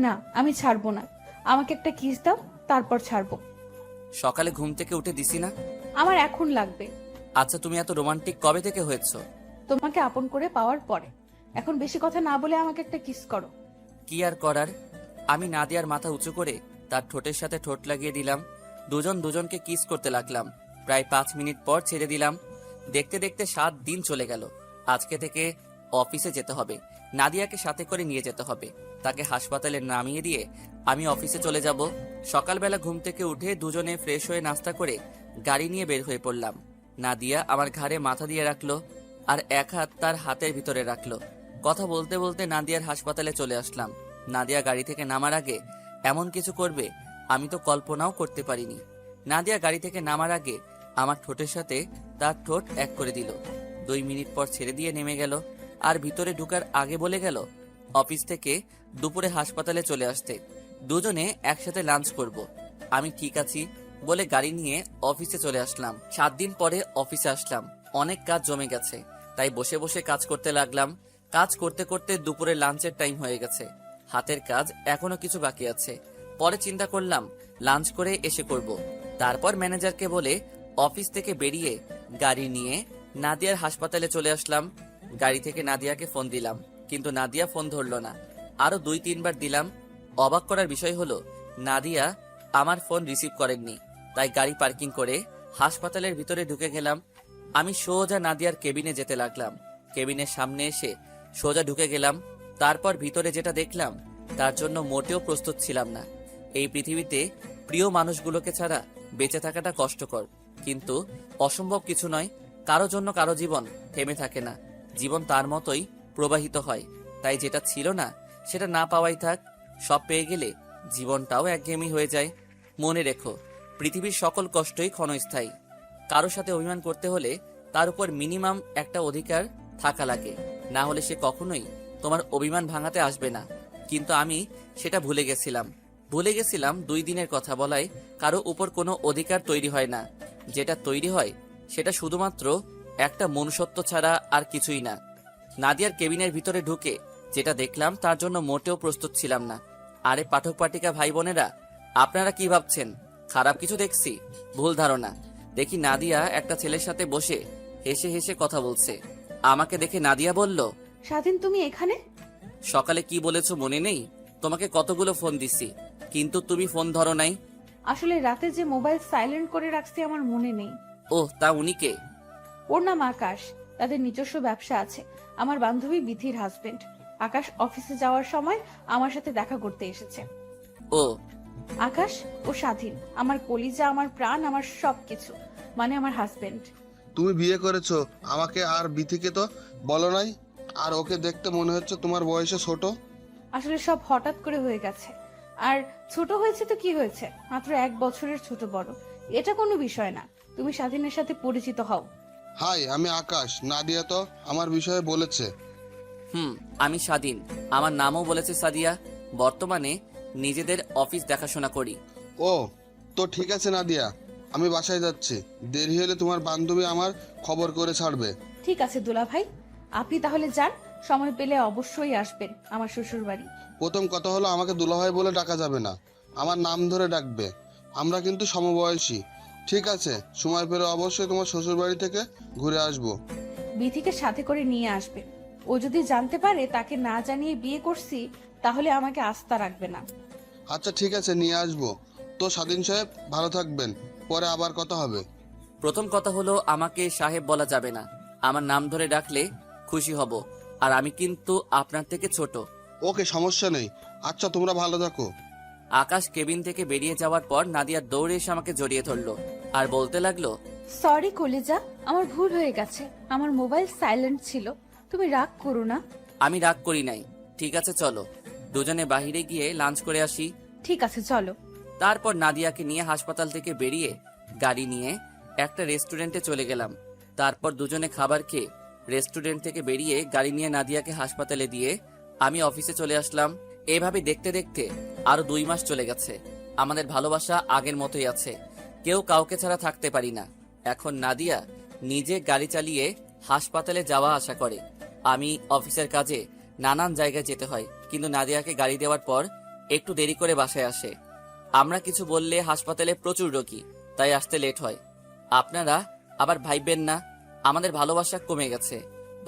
না, আমি ছাড়বো না। আমাকে একটা কিস দাও, তারপর ছাড়বো। সকালে ঘুম থেকে উঠে দিছি না? আমার এখন লাগবে। আচ্ছা, তুমি এত রোমান্টিক কবে থেকে হয়েছো? তোমাকে আপন করে পাওয়ার পরে। এখন বেশি কথা না বলে আমাকে একটা কিস করো। কি আর করার। আমি নাদিয়ার মাথা উঁচু করে তার ঠোঁটের সাথে ঠোঁট লাগিয়ে দিলাম। দুজন দুজনকে কিস করতে লাগলাম। প্রায় 5 মিনিট পর ছেড়ে দিলাম। দেখতে দেখতে 7 দিন চলে গেল। আজকে থেকে অফিসে যেতে হবে। নাদিয়াকে সাথে করে নিয়ে যেতে হবে। তাকে হাসপাতালে নামিয়ে দিয়ে আমি অফিসে চলে যাব। সকালবেলা ঘুম থেকে উঠে দুজনে ফ্রেশ হয়ে নাস্তা করে গাড়ি নিয়ে বের হয়ে পড়লাম। নাদিয়া আমার ঘাড়ে মাথা দিয়ে রাখলো আর এক হাত তার হাতের ভিতরে রাখলো। কথা বলতে বলতে নাদিয়ার হাসপাতালে চলে আসলাম। নাদিয়া গাড়ি থেকে নামার আগে এমন কিছু করবে আমি তো কল্পনাও করতে পারিনি। নাদিয়া গাড়ি থেকে নামার আগে আমার ঠোঁটের সাথে তার ঠোঁট এক করে দিল। 2 মিনিট পর ছেড়ে দিয়ে নেমে গেল আর ভিতরে ঢুকার আগে বলে গেল অফিস থেকে দুপুরে হাসপাতালে চলে আসতে, দুজনে একসাথে লাঞ্চ করব। আমি ঠিক আছি বলে গাড়ি নিয়ে অফিসে চলে আসলাম। 7 দিন পরে অফিসে আসলাম। অনেক কাজ জমে গেছে, তাই বসে বসে কাজ করতে লাগলাম। কাজ করতে করতে দুপুরে লাঞ্চের টাইম হয়ে গেছে। হাতের কাজ এখনো কিছু বাকি আছে। পরে চিন্তা করলাম লাঞ্চ করে এসে করব। তারপর ম্যানেজারকে বলে অফিস থেকে বেরিয়ে গাড়ি নিয়ে নাদিয়ার হাসপাতালে চলে আসলাম। গাড়ি থেকে নাদিয়াকে ফোন দিলাম, কিন্তু নাদিয়া ফোন ধরলো না। আরো 2-3 বার দিলাম। অবাক করার বিষয় হলো নাদিয়া আমার ফোন রিসিভ করেননি। তাই গাড়ি পার্কিং করে হাসপাতালের ভিতরে ঢুকে গেলাম। আমি সোজা নাদিয়ার কেবিনে যেতে লাগলাম। কেবিনের সামনে এসে সোজা ঢুকে গেলাম। তারপর ভিতরে যেটা দেখলাম তার জন্য মোটেও প্রস্তুত ছিলাম না। এই পৃথিবীতে প্রিয় মানুষগুলোকে ছাড়া বেঁচে থাকাটা কষ্টকর, কিন্তু অসম্ভব কিছু নয়। কারো জন্য কারো জীবন থেমে থাকে না, জীবন তার মতোই প্রবাহিত হয়। তাই যেটা ছিল না সেটা না পাওয়াই থাক। সব পেয়ে গেলে জীবনটাও একঘেয়েমি হয়ে যায়। মনে রেখো, পৃথিবীর সকল কষ্টই ক্ষণস্থায়ী। কারো সাথে অভিমান করতে হলে তার উপর মিনিমাম একটা অধিকার থাকা লাগে, না হলে সে কখনোই তোমার অভিমান ভাঙাতে আসবে না। কিন্তু আমি সেটা ভুলে গেছিলাম। 2 দিনের কথা বলায় কারো উপর কোনো অধিকার তৈরি হয় না। যেটা তৈরি হয় সেটা শুধুমাত্র একটা মনুষ্যত্ব ছাড়া আর কিছুই না। নাদিয়ার কেবিনের ভিতরে ঢুকে যেটা দেখলাম তার জন্য মোটেও প্রস্তুত ছিলাম না। আরে পাঠক পাঠিকা ভাই বোনেরা, আপনারা কি ভাবছেন খারাপ কিছু দেখছি? ভুল ধারণা। দেখি নাদিয়া একটা ছেলের সাথে বসে হেসে হেসে কথা বলছে। আমাকে দেখে নাদিয়া বলল, স্বাধীন তুমি এখানে? সকালে কি বলেছো মনে নেই? তোমাকে কতগুলো ফোন দিছি, কিন্তু তুমি ফোন ধরো নাই। আসলে রাতে যে মোবাইল সাইলেন্ট করে রাখছি আমার মনে নেই। ওহ, তা উনি কে? ওর নাম আকাশ। তাদের নিজস্ব ব্যবসা আছে। আমার বান্ধবী বিথির হাজবেন্ড। আকাশ অফিসে যাওয়ার সময় আমার সাথে দেখা করতে এসেছে। ও আকাশ ও স্বাধীন আমার কলিজা, আমার প্রাণ, আমার সবকিছু, মানে আমার হাজবেন্ড। তুমি বিয়ে করেছো আমাকে আর বিথিকে তো বলো নাই। আর ওকে দেখতে মনে হচ্ছে তোমার বয়সে ছোট। আসলে সব হঠাৎ করে হয়ে গেছে। আর ছোট হয়েছে তো কি হয়েছে, মাত্র 1 বছরের ছোট বড়, এটা কোনো বিষয় না। তুমি স্বাধীনের সাথে পরিচিত হও। হাই, আমি আকাশ। নাদিয়া তো আমার বিষয়ে বলেছে। আমি স্বাধীন। আমার নামও বলেছে সাদিয়া। বর্তমানে নিজেদের অফিস দেখাশোনা করি। ও, তো ঠিক আছে নাদিয়া, আমি বাসায় যাচ্ছি। দেরি হলে তোমার বান্ধবী আমার খবর করে ছাড়বে। ঠিক আছে দুলা ভাই, আপনি তাহলে যান। সময় পেলে অবশ্যই আসবেন আমার শ্বশুর বাড়ি। প্রথম কথা হলো আমাকে দুলাভাই বলে ডাকা যাবে না, আমার নাম ধরে ডাকবে। আমরা কিন্তু সমবয়সী। ঠিক আছে, সময় পেলে অবশ্যই তোমার শ্বশুর বাড়ি থেকে ঘুরে আসবো। বিথিকে সাথে করে নিয়ে আসবেন। ও যদি জানতে পারে তাকে না জানিয়ে বিয়ে করছি, তাহলে আমাকে আস্থা রাখবে না। আচ্ছা ঠিক আছে, নিয়ে আসবো। তো স্বাধীন সাহেব, ভালো থাকবেন, পরে আবার কথা হবে। প্রথম কথা হলো আমাকে সাহেব বলা যাবে না। আমার নাম ধরে ডাকলে খুশি হব। আর আমি কিন্তু আপনার থেকে ছোট। ওকে, সমস্যা নেই। আচ্ছা, তোমরা ভালো থাকো। আকাশ কেবিন থেকে বেরিয়ে যাওয়ার পর নাদিয়া দৌড়ে এসে আমাকে জড়িয়ে ধরলো আর বলতে লাগলো, সরি কলিজা, আমার ভুল হয়ে গেছে। আমার মোবাইল সাইলেন্ট ছিল, তুমি রাগ করো না। আমি রাগ করি নাই। ঠিক আছে চলো, দুজনে বাইরে গিয়ে লাঞ্চ করে আসি। ঠিক আছে চলো। তারপর নাদিয়াকে নিয়ে হাসপাতাল থেকে বেরিয়ে গাড়ি নিয়ে একটা রেস্টুরেন্টে চলে গেলাম। তারপর দুজনে খাবার খেয়ে রেস্টুরেন্ট থেকে বেরিয়ে গাড়ি নিয়ে নাদিয়াকে হাসপাতালে দিয়ে আমি অফিসে চলে আসলাম। এভাবে দেখতে দেখতে আরো 2 মাস চলে গেছে। আমাদের ভালোবাসা আগের মতোই আছে। কেউ কাউকে ছাড়া থাকতে পারি না। এখন নাদিয়া নিজে গাড়ি চালিয়ে হাসপাতালে যাওয়া আসা করে। আমি অফিসের কাজে নানান জায়গায় যেতে হয়, কিন্তু নাদিয়াকে গাড়ি দেওয়ার পর একটু দেরি করে বাসায় আসে। আমরা কিছু বললে হাসপাতালে প্রচুর রোগী, তাই আসতে লেট হয়। আপনারা আবার ভাইবেন না, আমাদের ভালোবাসা কমে গেছে।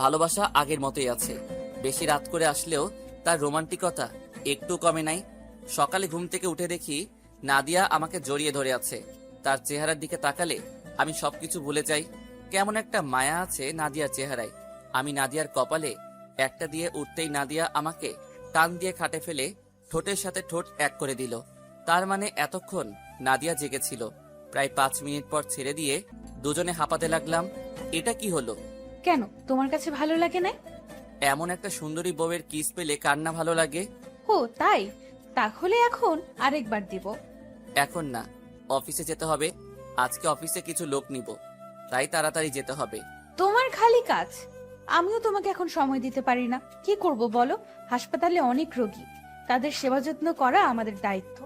ভালোবাসা আগের মতোই আছে। বেশি রাত করে আসলেও তার রোমান্টিকতা একটু কমে নাই। সকালে ঘুম থেকে উঠে দেখি নাদিয়া আমাকে জড়িয়ে ধরে আছে। তার চেহারার দিকে তাকালে আমি সবকিছু ভুলে যাই। কেমন একটা মায়া আছে নাদিয়ার চেহারায়। আমি নাদিয়ার কপালে একটা দিয়ে উঠতেই নাদিয়া আমাকে টান দিয়ে খাটে ফেলে ঠোঁটের সাথে ঠোঁট এক করে দিল। তার মানে এতক্ষণ নাদিয়া জেগেছিল। প্রায় 5 মিনিট পর ছেড়ে দিয়ে দুজনে হাঁপাতে লাগলাম। এটা কি হলো? কেন, তোমার কাছে ভালো লাগে না? এমন একটা সুন্দরী বউয়ের কিস পেলে কার না ভালো লাগে? ও তাই, তাহলে এখন আরেকবার দিব। এখন না, অফিসে যেতে হবে। আজকে অফিসে কিছু লোক নিব, তাই তাড়াতাড়ি যেতে হবে। তোমার খালি কাজ, আমিও তোমাকে এখন সময় দিতে পারি না। কি করব বলো, হাসপাতালে অনেক রোগী, তাদের সেবা যত্ন করা আমাদের দায়িত্ব।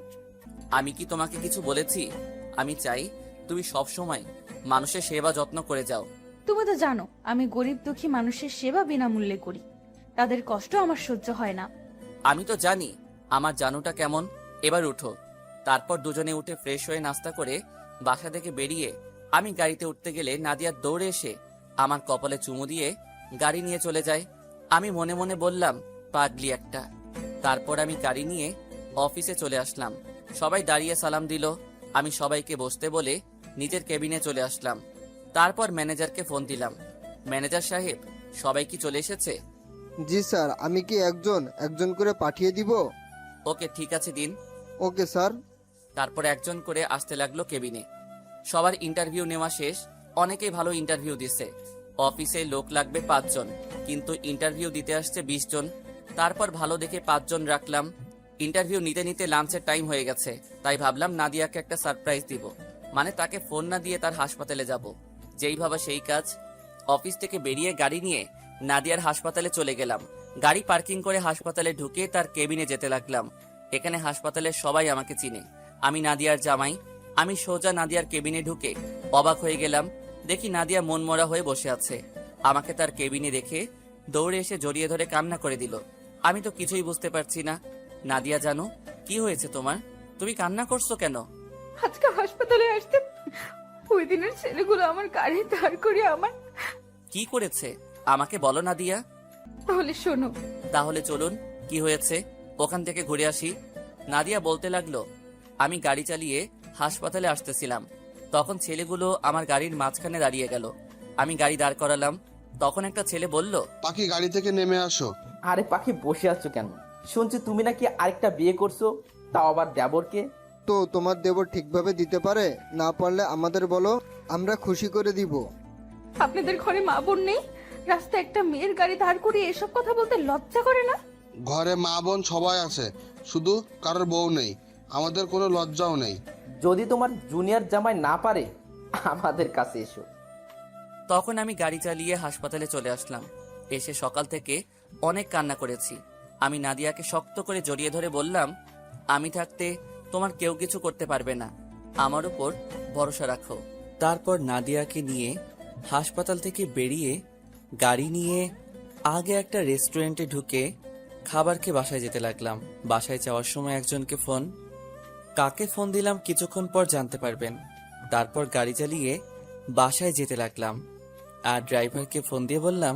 আমি কি তোমাকে কিছু বলেছি? আমি চাই তুমি সব সময় মানুষের সেবা যত্ন করে যাও। তুমি তো জানো আমি গরিব দুঃখী মানুষের সেবা বিনামূল্যে করি, তাদের কষ্ট আমার সহ্য হয় না। আমি তো জানি আমার জানুটা কেমন। এবার উঠো। তারপর দুজনে উঠে ফ্রেশ হয়ে নাস্তা করে বাসা থেকে বেরিয়ে আমি গাড়িতে উঠতে গেলে নাদিয়া দৌড়ে এসে আমার কপালে চুমু দিয়ে গাড়ি নিয়ে চলে যায়। আমি মনে মনে বললাম, পাগলি একটা। তারপর আমি গাড়ি নিয়ে অফিসে চলে আসলাম। সবাই দাঁড়িয়ে সালাম দিল। আমি সবাইকে বসতে বলে নিজের কেবিনে চলে আসলাম। তারপর ম্যানেজারকে ফোন দিলাম। ম্যানেজার সাহেব, সবাই কি চলে এসেছে? জি স্যার, আমি কি একজন একজন করে পাঠিয়ে দিব? ওকে, ঠিক আছে, দিন। Okay sir. তারপর একজন করে আসতে লাগলো কেবিনে। সবার ইন্টারভিউ নেওয়া শেষ। অনেকেই ভালো ইন্টারভিউ দিছে। অফিসে লোক লাগবে 5 জন, কিন্তু ইন্টারভিউ দিতে আসছে 20 জন। তারপর ভালো দেখে 5 জন রাখলাম। ইন্টারভিউ নিতে নিতে লাঞ্চের টাইম হয়ে গেছে, তাই ভাবলাম নাদিয়াকে একটা সারপ্রাইজ দিব। মানে তাকে ফোন না দিয়ে তার হাসপাতালে যাব। যেই ভাবা সেই কাজ। অফিস থেকে বেরিয়ে গাড়ি নিয়ে নাদিয়ার হাসপাতালে চলে গেলাম। গাড়ি পার্কিং করে হাসপাতালে ঢুকে তার কেবিনে যেতে লাগলাম। এখানে হাসপাতালের সবাই আমাকে চিনে। আমি নাদিয়ার জামাই। আমি সোজা নাদিয়ার কেবিনে ঢুকে অবাক হয়ে গেলাম। দেখি নাদিয়া মনমরা হয়ে বসে আছে। আমাকে তার কেবিনে দেখে দৌড়ে এসে জড়িয়ে ধরে কান্না করে দিল। আমি তো কিছুই বুঝতে পারছি না। নাদিয়া জানো, কি হয়েছে তোমার? তুমি কান্না করছো কেন? আজকে হাসপাতালে আসতে ওই দিনের ছেলেগুলো আমার গাড়ি দাঁড় করে আমার। কি করেছে আমাকে বলো নাদিয়া। তাহলে শোনো। তাহলে চলুন, কি হয়েছে ওখান থেকে ঘুরে আসি। নাদিয়া বলতে লাগলো, আমি গাড়ি চালিয়ে হাসপাতালে আসতেছিলাম, তখন ছেলেগুলো আমার গাড়ির মাঝখানে দাঁড়িয়ে গেল। আমি গাড়ি দাঁড় করালাম, তখন একটা ছেলে বলল, পাখি গাড়ি থেকে নেমে আসো। আরে পাখি, বসে আছো কেন? শুনছি তুমি নাকি আরেকটা বিয়ে করছো, তাও আবার দেবরকে। তো তোমার দেবর ঠিকভাবে দিতে পারে? না পারলে আমাদের বলো, আমরা খুশি করে দিব। আপনাদের ঘরে মা বোন নেই? রাস্তায় একটা মেয়ের গাড়ি দাঁড় করিয়ে এসব কথা বলতে লজ্জা করে না? ঘরে মা বোন সবাই আছে, শুধু কারোর বউ নেই। আমাদের কোনো লজ্জাও নেই। যদি তোমার জুনিয়র জামাই না পারে, আমাদের কাছে এসো। তখন আমি গাড়ি চালিয়ে হাসপাতালে চলে আসলাম। এসে সকাল থেকে অনেক কান্না করেছি। আমি নাদিয়াকে শক্ত করে জড়িয়ে ধরে বললাম, আমি থাকতে তোমার কেউ কিছু করতে পারবে না, আমার উপর ভরসা রাখো। তারপর নাদিয়াকে নিয়ে হাসপাতাল থেকে বেরিয়ে গাড়ি নিয়ে আগে একটা রেস্টুরেন্টে ঢুকে খাবার খেয়ে বাসায় যেতে লাগলাম। বাসায় যাওয়ার সময় একজনকে ফোন। কাকে ফোন দিলাম কিছুক্ষণ পর জানতে পারবেন। তারপর গাড়ি চালিয়ে বাসায় যেতে লাগলাম আর ড্রাইভারকে ফোন দিয়ে বললাম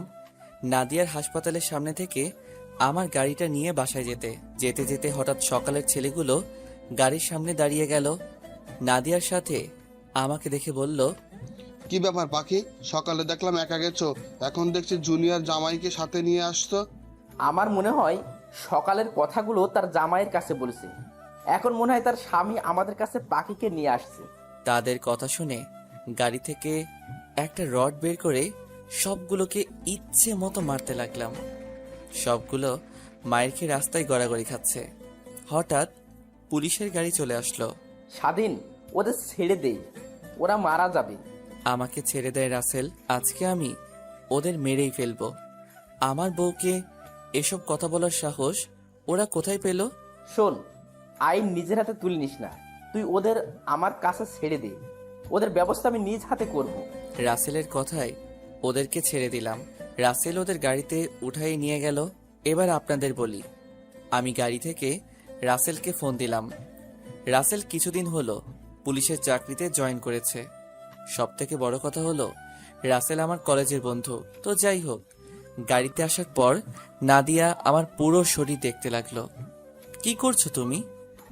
নাদিয়ার হাসপাতালের সামনে থেকে আমার গাড়িটা নিয়ে বাসায় যেতে। যেতে যেতে হঠাৎ সকালের ছেলেগুলো গাড়ির সামনে দাঁড়িয়ে গেল। নাদিয়ার সাথে আমাকে দেখে বলল, কি ব্যাপার পাখি, সকালে দেখলাম একা গেছো, এখন দেখছি জুনিয়র জামাইকে সাথে নিয়ে আসছো। আমার মনে হয় সকালের কথাগুলো তার জামাইয়ের কাছে বলেছে, এখন মনে হয় তার স্বামী আমাদের কাছে পাখিকে নিয়ে আসছে। তাদের কথা শুনে গাড়ি থেকে একটা রড বের করে সবগুলোকে ইচ্ছে মতো মারতে লাগলাম। সবগুলো মায়ের খেয়ে রাস্তায় গড়াগড়ি খাচ্ছে। হঠাৎ পুলিশের গাড়ি চলে আসলো। স্বাধীন, ওদের ছেড়ে দেই, ওরা মারা যাবে। আমাকে ছেড়ে দেয় রাসেল, আজকে আমি ওদের মেরেই ফেলবো। আমার বউকে এসব কথা বলার সাহস ওরা কোথায় পেল? শোন, আইন নিজের হাতে তুলে নিস না, তুই ওদের আমার কাছে ছেড়ে দে, ওদের ব্যবস্থা আমি নিজ হাতে করব। রাসেলের কথায় ওদেরকে ছেড়ে দিলাম। রাসেল ওদের গাড়িতে উঠাই নিয়ে গেল। এবার আপনাদের বলি, আমি গাড়ি থেকে রাসেলকে ফোন দিলাম। রাসেল কিছুদিন হলো পুলিশের চাকরিতে জয়েন করেছে। সব থেকে বড় কথা হলো রাসেল আমার কলেজের বন্ধু। তো যাই হোক, গাড়িতে আসার পর নাদিয়া আমার পুরো শরীর দেখতে লাগলো। কি করছো তুমি?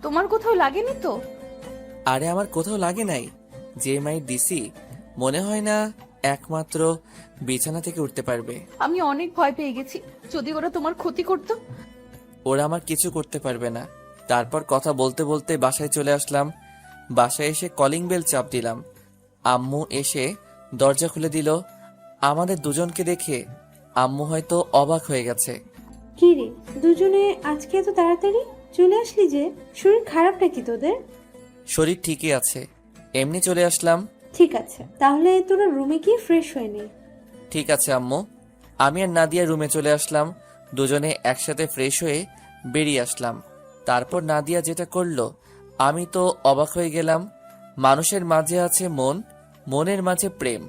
তোমার কোথাও লাগেনি তো? আরে আমার কোথাও লাগে নাই। যে মায়ের দিছি মনে হয় না একমাত্র বিছানা থেকে উঠতে পারবে। আমি অনেক ভয় পেয়ে গেছি, যদি ওরা তোমার ক্ষতি করতো। ওরা আমার কিছু করতে পারবে না। তারপর কথা বলতে বলতে বাসায় চলে আসলাম। বাসায় এসে কলিং বেল চাপ দিলাম। আম্মু এসে দরজা খুলে দিল। আমাদের দুজনকে দেখে আম্মু হয়তো অবাক হয়ে গেছে। কি রে, দুজনে আজকে এত তাড়াতাড়ি চলে আসলি যে? শরীর খারাপ নাকি তোদের? শরীর ঠিকই আছে, এমনি চলে আসলাম। ঠিক আছে, তাহলে তোরা রুমে গিয়ে ফ্রেশ হয়ে নে। ঠিক আছে আম্মু। আমি আর নাদিয়া রুমে চলে আসলাম। দুজনে একসাথে ফ্রেশ হয়ে বেরিয়ে আসলাম। তারপর নাদিয়া যেটা করলো আমি তো অবাক হয়ে গেলাম। মানুষের মাঝে আছে মন, মনের মাঝে প্রেম,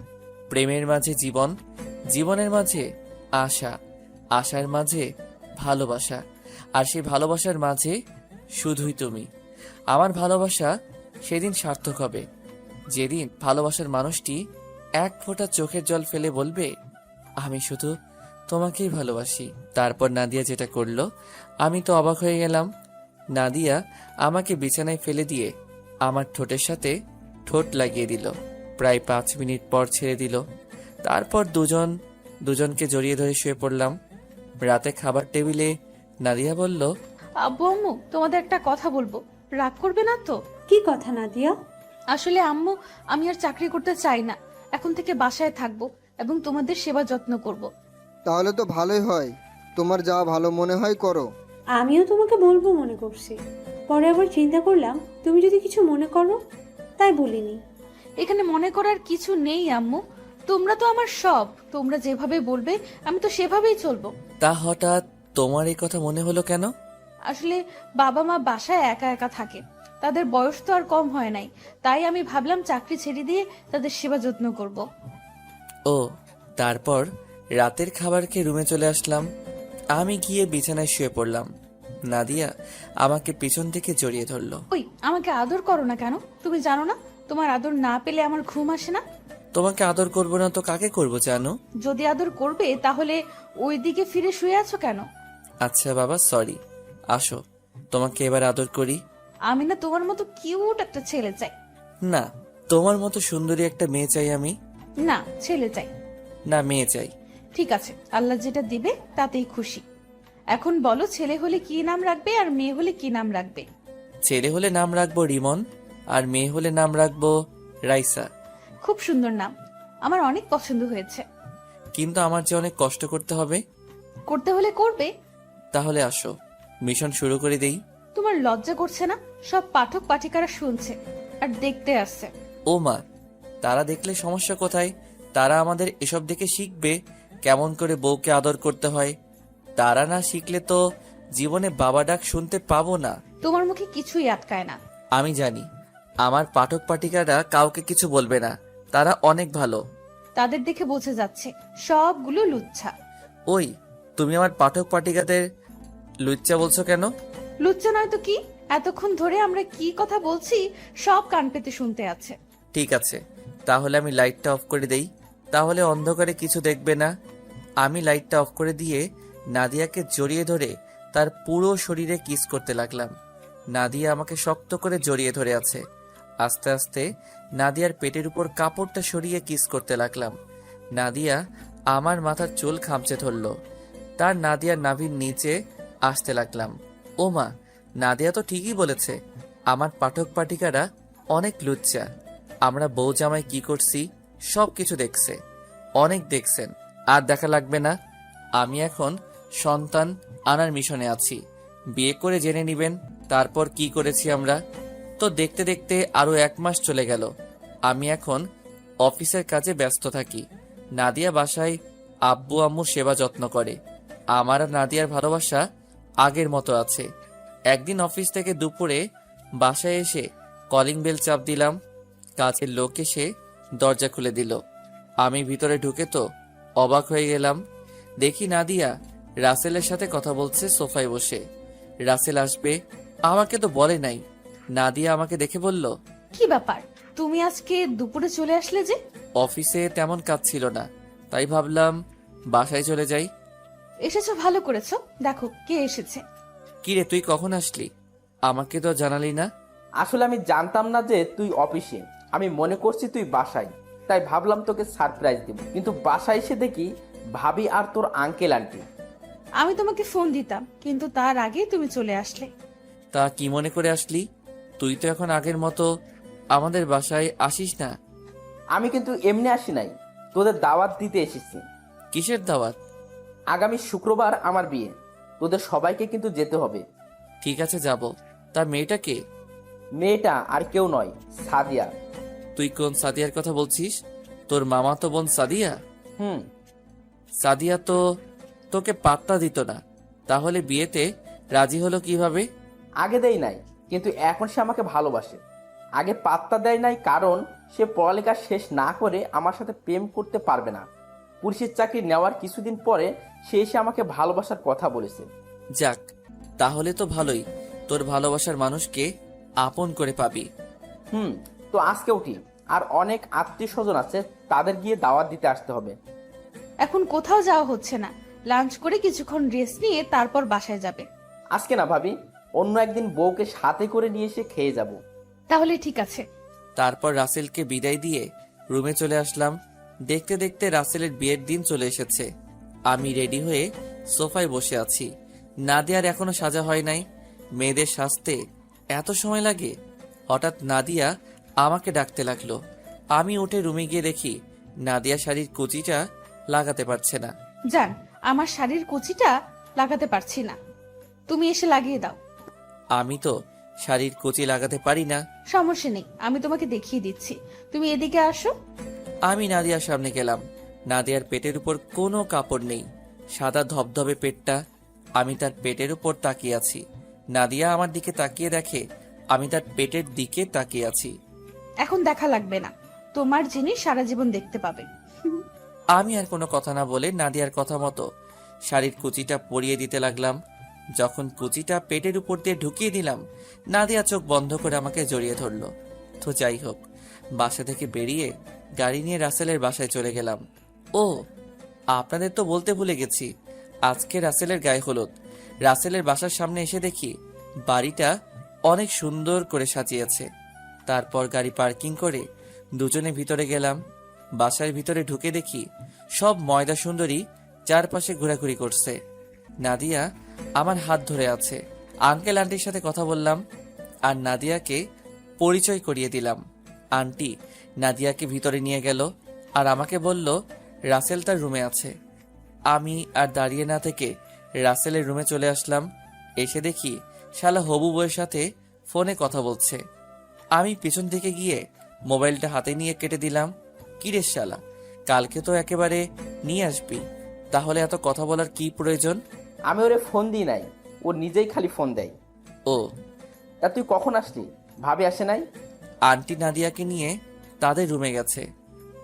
প্রেমের মাঝে জীবন, জীবনের মাঝে আশা, আশার মাঝে ভালোবাসা, আর সেই ভালোবাসার মাঝে শুধুই তুমি। আমার ভালোবাসা সেদিন সার্থক হবে যেদিন ভালোবাসার মানুষটি এক ফোঁটা চোখের জল ফেলে বলবে, আমি শুধু তোমাকেই ভালোবাসি। তারপর নাদিয়া যেটা করলো আমি তো অবাক হয়ে গেলাম। নাদিয়া আমাকে বিছানায় ফেলে দিয়ে আমার ঠোঁটের সাথে ঠোঁট লাগিয়ে দিল। প্রায় 5 মিনিট পর ছেড়ে দিল। তারপর দুজনকে জড়িয়ে ধরে শুয়ে পড়লাম। রাতে খাবার টেবিলে নাদিয়া বলল, আব্বু আম্মু, তোমাদের একটা কথা বলবো, রাগ করবে না তো? কি কথা নাদিয়া? আসলে আম্মু, আমি আর চাকরি করতে চাই না, এখন থেকে বাসায় থাকবো এবং তোমাদের সেবা যত্ন করব। তাহলে তো ভালোই হয়, তোমার যা ভালো মনে হয় করো। আমিও তোমাকে বলবো মনে করছি, পরে আবার চিন্তা করলাম তুমি যদি কিছু মনে করো, তাই বলিনি। এখানে মনে করার কিছু নেই আম্মু, তোমরা তো আমার সব, তোমরা যেভাবে বলবে আমি তো সেভাবেই চলবো। তা হঠাৎ তোমার এই কথা মনে হলো কেন? আসলে বাবা মা বাসায় একা একা থাকে, তাদের বয়স তো আর কম হয় নাই, তাই আমি ভাবলাম চাকরি ছেড়ে দিয়ে তাদের সেবা যত্ন করব। ও, তারপর রাতের খাবার খেয়ে রুমে চলে আসলাম। আমি গিয়ে বিছানায় শুয়ে পড়লাম। নাদিয়া আমাকে পিছন থেকে জড়িয়ে ধরলো। ওই, আমাকে আদর করো না কেন? তুমি জানো না তোমার আদর না পেলে আমার ঘুম আসে না? তোমাকে আদর করবো না তো কাকে করবো জানো? যদি আদর করবে তাহলে ওই দিকে ফিরে শুয়ে আছো কেন? আচ্ছা বাবা, সরি। আসো, তোমাকে এবার আদর করি। আমি না তোমার মতো কিউট একটা ছেলে চাই। না, তোমার মতো সুন্দরী একটা মেয়ে চাই আমি। না, ছেলে চাই। না, মেয়ে চাই। ঠিক আছে, আল্লাহ যেটা দিবে তাতেই খুশি। এখন বলো, ছেলে হলে কি নাম রাখবে আর মেয়ে হলে কি নাম রাখবে? ছেলে হলে নাম রাখবো রিমন, আর মেয়ে হলে নাম রাখবো রাইসা। খুব সুন্দর নাম, আমার অনেক পছন্দ হয়েছে। কিন্তু আমার যে অনেক কষ্ট করতে হবে। করতে হলে করবে। তাহলে আসো, মিশন শুরু করে দেই। তোমার লজ্জা করছে না? সব পাঠক পাঠিকারা শুনছে আর দেখতে আসছে। ও মা, তারা দেখলে সমস্যা কোথায়? তারা আমাদের এসব দেখে শিখবে কেমন করে বউকে আদর করতে হয়। তারা না শিখলে তো জীবনে বাবা ডাক শুনতে পাবো না। তোমার মুখে কিছুই আটকায় না। আমি জানি আমার পাঠক পাঠিকারা কাউকে কিছু বলবে না, তারা অনেক ভালো। তাদের দেখে বোঝা যাচ্ছে সবগুলো লুচ্ছা। ওই, তুমি আমার পাঠক পাঠিকাদের লুচ্চা বলছো কেন? লুচ্চা নয় তো কি? এতক্ষণ ধরে আমরা কি কথা বলছি সব কান পেতে শুনতে আছে। ঠিক আছে, তাহলে আমি লাইটটা অফ করে দেই, তাহলে অন্ধকারে কিছু দেখবে না। আমি লাইটটা অফ করে দিয়ে নাদিয়াকে জড়িয়ে ধরে তার পুরো শরীরে কিস করতে লাগলাম। নাদিয়া আমাকে শক্ত করে জড়িয়ে ধরে আছে। আস্তে আস্তে নাদিয়ার পেটের উপর কাপড়টা সরিয়ে কিস করতে লাগলাম। নাদিয়া আমার মাথার চুল খামচে ধরল। তার নাদিয়ার নাভির নিচে আসতে লাগলাম। ও মা, নাদিয়া তো ঠিকই বলেছে, আমার পাঠক পাঠিকারা অনেক লুচ্চা। আমরা বউ জামাই কি করছি সব কিছু দেখছে, অনেক দেখছেন। আর দেখা লাগবে না। আমি এখন সন্তান আনার মিশনে আছি। বিয়ে করে জেনে নিবেন তারপর কি করেছি আমরা। তো দেখতে দেখতে আরো 1 মাস চলে গেল। আমি এখন অফিসের কাজে ব্যস্ত থাকি। নাদিয়া বাসায় আব্বু আম্মুর সেবা যত্ন করে। আমার আর নাদিয়ার ভালোবাসা আগের মতো আছে। একদিন অফিস থেকে দুপুরে বাসায় এসে কলিং বেল চাপ দিলাম। কাজের লোক এসে দরজা খুলে দিল। আমি ভিতরে ঢুকে তো অবাক হয়ে গেলাম। দেখি নাদিয়া রাসেলের সাথে কথা বলছে সোফায় বসে। রাসেল আসবে আমাকে তো বলে নাই। নাদিয়া আমাকে দেখে বলল, কি ব্যাপার, তুমি আজকে দুপুরে চলে আসলে যে? অফিসে তেমন কাজ ছিল না, তাই ভাবলাম বাসায় চলে যাই। এসেছো, ভালো করেছো। দেখো কে এসেছে। কিরে, তুই কখন আসলি? আমাকে তো জানালি না। আসলে আমি জানতাম না যে তুই অফিসে, আমি মনে করছি তুই বাসায়। তাই ভাবলাম তোকে সারপ্রাইজ দেব, কিন্তু বাসায় এসে দেখি ভাবি আর তোর আঙ্কেল আন্টি। আমি তোমাকে ফোন দিতাম, কিন্তু তার আগে তুমি চলে আসলে। তা কি মনে করে আসলি? তুই তো এখন আগের মতো আমাদের বাসায় আসিস না। আমি কিন্তু এমনি আসি নাই, তোদের দাওয়াত দিতে এসেছি। কিসের দাওয়াত? আগামী শুক্রবার আমার বিয়ে, তোদের সবাইকে কিন্তু যেতে হবে। ঠিক আছে, যাব। তা মেয়েটা কে? মেয়েটা আর কেউ নয়, সাদিয়া। তুই কোন সাদিয়ার কথা বলছিস? তোর মামা তো বোন সাদিয়া? হুম। সাদিয়া তো তোকে পাত্তা দিত না, তাহলে বিয়েতে রাজি হলো কিভাবে? আগে দেয় নাই, কিন্তু এখন সে আমাকে ভালোবাসে। আগে পাত্তা দেয় নাই কারণ সে পড়ালেখা শেষ না করে আমার সাথে প্রেম করতে পারবে না। পুলিশের চাকরি নেওয়ার কিছুদিন পরে সে এসে আমাকে ভালোবাসার কথা বলেছে। যাক, তাহলে তো ভালোই, তোর ভালোবাসার মানুষকে আপন করে পাবি। তো আজকে উঠি, আর অনেক আত্মীয় স্বজন আছে, তাদের গিয়ে দাওয়াত দিতে আসতে হবে। এখন কোথাও যাওয়া হচ্ছে না, লাঞ্চ করে কিছুক্ষণ রেস্ট নিয়ে তারপর বাসায় যাবে। আজকে না ভাবি, অন্য একদিন বউকে সাথে করে নিয়ে এসে খেয়ে যাব। তাহলে ঠিক আছে। তারপর রাসেলকে বিদায় দিয়ে রুমে চলে আসলাম। দেখতে দেখতে রাসেলের বিয়ের দিন চলে এসেছে। আমি রেডি হয়ে সোফায় বসে আছি। নাদিয়ার এখনো সাজা হয় নাই। মেয়েদের সাজতে এত সময় লাগে? হঠাৎ নাদিয়া আমাকে ডাকতে লাগলো। আমি উঠে রুমে গিয়ে দেখি নাদিয়া শাড়ির কুচিটা লাগাতে পারছে না। জান, আমার শাড়ির কুচিটা লাগাতে পারছি না, তুমি এসে লাগিয়ে দাও। আমি তো শাড়ির কুচি লাগাতে পারি না। সমস্যা নেই, আমি তোমাকে দেখিয়ে দিচ্ছি, তুমি এদিকে আসো। আমি নাদিয়ার সামনে গেলাম। নাদিয়ার পেটের উপর কোনো কাপড় নেই, সাদা ধবধবে পেটটা। আমি তার পেটের উপর তাকিয়ে আছি। নাদিয়া আমার দিকে তাকিয়ে দেখে আমি তার পেটের দিকে তাকিয়ে আছি। এখন দেখা লাগবে না, তোমার জিনিস সারা জীবন দেখতে পাবে। আমি আর কোনো কথা না বলে নাদিয়ার কথা মতো শাড়ির কুচিটা পরিয়ে দিতে লাগলাম। যখন কুচিটা পেটের উপর দিয়ে ঢুকিয়ে দিলাম, নাদিয়া চোখ বন্ধ করে আমাকে জড়িয়ে ধরলো। তো যাই হোক, বাসা থেকে বেরিয়ে গাড়ি নিয়ে রাসেলের বাসায় চলে গেলাম। ও, আপনাদের তো বলতে ভুলে গেছি, আজকে রাসেলের গায়ে হলুদ। রাসেলের বাসার সামনে এসে দেখি বাড়িটা অনেক সুন্দর করে সাজিয়েছে। তারপর গাড়ি পার্কিং করে দুজনে ভিতরে গেলাম। বাসার ভিতরে ঢুকে দেখি সব ময়দা সুন্দরী চারপাশে ঘোরাঘুরি করছে। নাদিয়া আমার হাত ধরে আছে। আঙ্কেল আন্টির সাথে কথা বললাম আর নাদিয়াকে পরিচয় করিয়ে দিলাম। আন্টি নাদিয়াকে ভিতরে নিয়ে গেল আর আমাকে বলল রাসেল তার রুমে আছে। আমি আর দাঁড়িয়ে না থেকে রাসেলের রুমে চলে আসলাম। এসে দেখি শালা হবু বউয়ের সাথে ফোনে কথা বলছে। আমি পিছন থেকে গিয়ে মোবাইলটা হাতে নিয়ে কেটে দিলাম। কিরে শালা, কালকে তো একেবারে নিয়ে আসবি, তাহলে এত কথা বলার কি প্রয়োজন? আমি ওরে ফোন দিই নাই, ও নিজেই খালি ফোন দেয়। ও, তা তুই কখন আসলি? ভাবি আসে নাই? আন্টি নাদিয়াকে নিয়ে তাদের রুমে গেছে।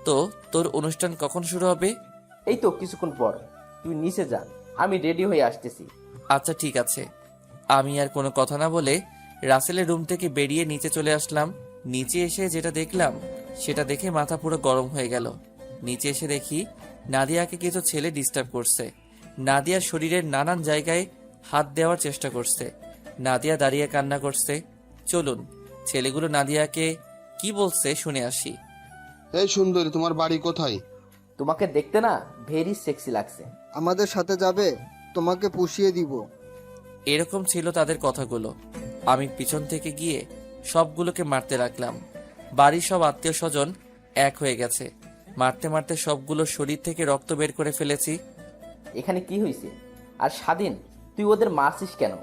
তো তোর অনুষ্ঠান কখন শুরু হবে? এই তো কিছুক্ষণ পর, তুই নিচে যা, আমি রেডি হয়ে আসতেছি। আচ্ছা ঠিক আছে। আমি আর কোনো কথা না বলে রাসেলের রুম থেকে বেরিয়ে নিচে চলে আসলাম। নিচে এসে যেটা দেখলাম সেটা দেখে মাথা পুরো গরম হয়ে গেল। নিচে এসে দেখি নাদিয়াকে কিছু ছেলে ডিস্টার্ব করছে। নাদিয়ার শরীরের নানান জায়গায় হাত দেওয়ার চেষ্টা করছে। নাদিয়া দাঁড়িয়ে কান্না করছে। চলুন ছেলেগুলো নাদিয়াকে কি বলছে শুনে আসি। এই সুন্দরী, তোমার বাড়ি কোথায়? তোমাকে দেখতে না ভেরি সেক্সি লাগছে। আমাদের সাথে যাবে? তোমাকে পুষিয়ে দিব। এরকম ছিল তাদের কথাগুলো। আমি পিছন থেকে গিয়ে সবগুলোকে মারতে লাগলাম। বাড়ির সব আত্মীয় স্বজন এক হয়ে গেছে। মারতে মারতে সবগুলো শরীর থেকে রক্ত বের করে ফেলেছি। এখানে কি হয়েছে? আর স্বাধীন, তুই ওদের মারছিস কেন?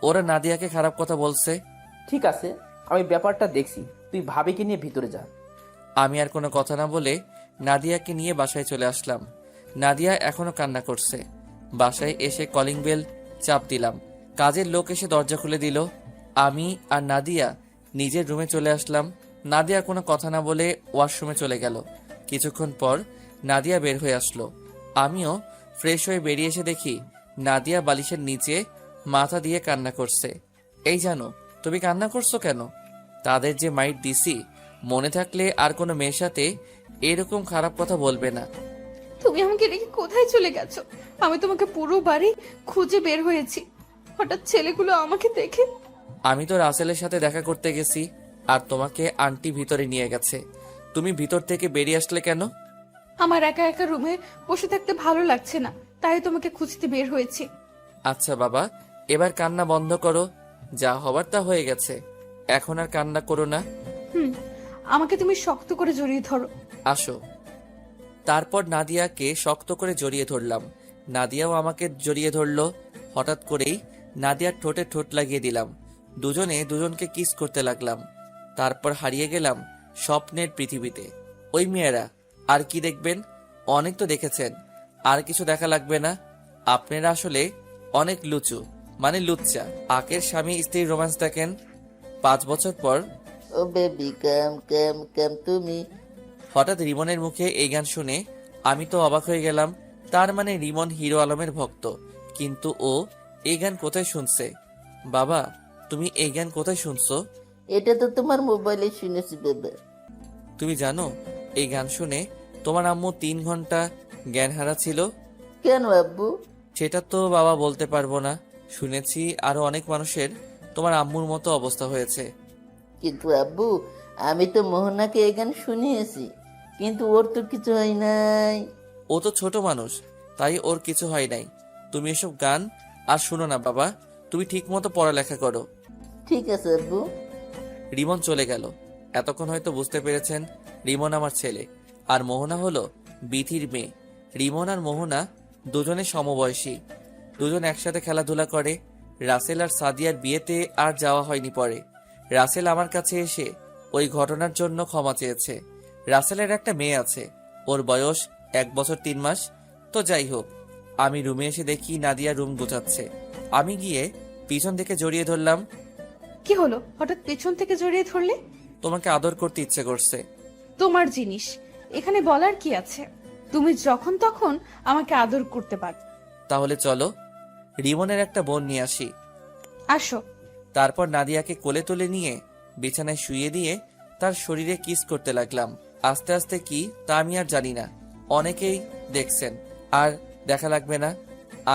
ওরা নাদিয়াকে খারাপ কথা বলছে। ঠিক আছে, আমি ব্যাপারটা দেখছি, তুই ভাবিকে নিয়ে ভিতরে যা। আমি আর কোনো কথা না বলে নাদিয়াকে নিয়ে বাসায় চলে আসলাম। নাদিয়া এখনো কান্না করছে। বাসায় এসে কলিং বেল চাপ দিলাম। কাজের লোক এসে দরজা খুলে দিল। আমি আর নাদিয়া নিজের রুমে চলে আসলাম। নাদিয়া কোনো কথা না বলে ওয়াশরুমে চলে গেল। কিছুক্ষণ পর নাদিয়া বের হয়ে আসলো। আমিও ফ্রেশ হয়ে বেরিয়ে এসে দেখি নাদিয়া বালিশের নিচে মাথা দিয়ে কান্না করছে। এই জানো, তুমি কান্না করছো কেন? তাদের যে মাইট দিছি, মনে থাকলে আর কোনো মেয়ের সাথে এরকম খারাপ কথা বলবে না। তুমি আমাকে রেখে কোথায় চলে গেছো? আমি তোমাকে পুরো বাড়ি খুঁজে বের হয়েছি, হঠাৎ ছেলেগুলো আমাকে দেখে। আমি তো রাসেলের সাথে দেখা করতে গেছি আর তোমাকে আন্টি ভিতরে নিয়ে গেছে। তুমি ভিতর থেকে বেরিয়ে আসলে কেন? আমার একা একা রুমে বসে থাকতে ভালো লাগছে না, তাই তোমাকে খুঁজতে বের হয়েছি। আচ্ছা বাবা, এবার কান্না বন্ধ করো। যা হবার তা হয়ে গেছে, এখন আর কান্না করো না। হুম, আমাকে তুমি শক্ত করে জড়িয়ে ধরো। আসো। তারপর নাদিয়াকে শক্ত করে জড়িয়ে ধরলাম। নাদিয়াও আমাকে জড়িয়ে ধরলো। হঠাৎ করেই নাদিয়ার ঠোঁটে ঠোঁট লাগিয়ে দিলাম। দুজনে দুজনকে কিস করতে লাগলাম। তারপর হারিয়ে গেলাম স্বপ্নের পৃথিবীতে। ওই মেয়েরা আর কি দেখবেন? অনেক তো দেখেছেন, আর কিছু দেখা লাগবে না। আপনারা আসলে অনেক লুচু, মানে লুচ্চা। আকের স্বামী স্ত্রীর রোম্যান্স দেখেন। 5 বছর পর ও বেবি কাম কাম কাম তুমি। হঠাৎ রিমনের মুখে এই গান শুনে আমি তো অবাক হয়ে গেলাম। তার মানে রিমন হিরো আলমের ভক্ত, কিন্তু ও এই গান কোথায় শুনছে? বাবা, তুমি এই গান কোথায় শুনছো? এটা তো তোমার মোবাইলে শুনেছি বেবে। তুমি জানো এই গান শুনে তোমার আম্মু 3 ঘন্টা জ্ঞান হারা ছিল? কেন আব্বু? সেটা তো বাবা বলতে পারবো না। শুনেছি আরো অনেক মানুষের তোমার আম্মুর মতো অবস্থা হয়েছে। কিন্তু আব্বু, আমি তো মোহনাকে এই গান শুনিয়েছি, কিন্তু ওর তো কিছু হয় নাই। ও তো ছোট মানুষ, তাই ওর কিছু হয় নাই। তুমি এসব গান আর শুনো না বাবা, তুমি ঠিক মতো পড়ালেখা করো। ঠিক আছে আব্বু। রিমন চলে গেল। এতক্ষণ হয়তো বুঝতে পেরেছেন রিমন আমার ছেলে, আর মোহনা হলো বিথির মেয়ে। রিমন আর মোহনা দুজনে সমবয়সী, দুজন একসাথে খেলাধুলা করে। রাসেল আর সাদিয়ার বিয়েতে আর যাওয়া হয়নি। পরে রাসেল আমার কাছে এসে ওই ঘটনার জন্য ক্ষমা চেয়েছে। রাসেলের একটা মেয়ে আছে, ওর বয়স 1 বছর 3 মাস। তো যাই হোক, আমি রুমে এসে দেখি নাদিয়া রুম গোছাচ্ছে। আমি গিয়ে পিছন থেকে জড়িয়ে ধরলাম। কি হলো, হঠাৎ পেছন থেকে জড়িয়ে ধরলে? তোমাকে আদর করতে ইচ্ছে করছে। তোমার জিনিস, এখানে বলার কি আছে? তুমি যখন তখন আমাকে আদর করতে পারো। তাহলে চলো রিমনের একটা বোন নিয়ে আসি। আসো। তারপর নাদিয়াকে কোলে তুলে নিয়ে বিছানায় শুইয়ে দিয়ে তার শরীরে কিস করতে লাগলাম। আস্তে আস্তে কি তা আমি আর জানি না, অনেকেই দেখছেন, আর দেখা লাগবে না।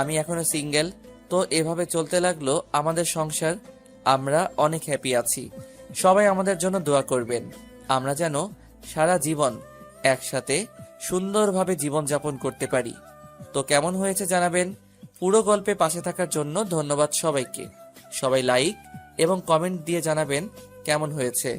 আমি এখনো সিঙ্গেল। তো এভাবে চলতে লাগলো আমাদের সংসার। আমরা অনেক হ্যাপি আছি। সবাই আমাদের জন্য দোয়া করবেন, আমরা যেন সারা জীবন একসাথে সুন্দরভাবে জীবনযাপন করতে পারি। তো কেমন হয়েছে জানাবেন। পুরো গল্পে পাশে থাকার জন্য ধন্যবাদ সবাইকে। সবাই লাইক এবং কমেন্ট দিয়ে জানাবেন কেমন হয়েছে।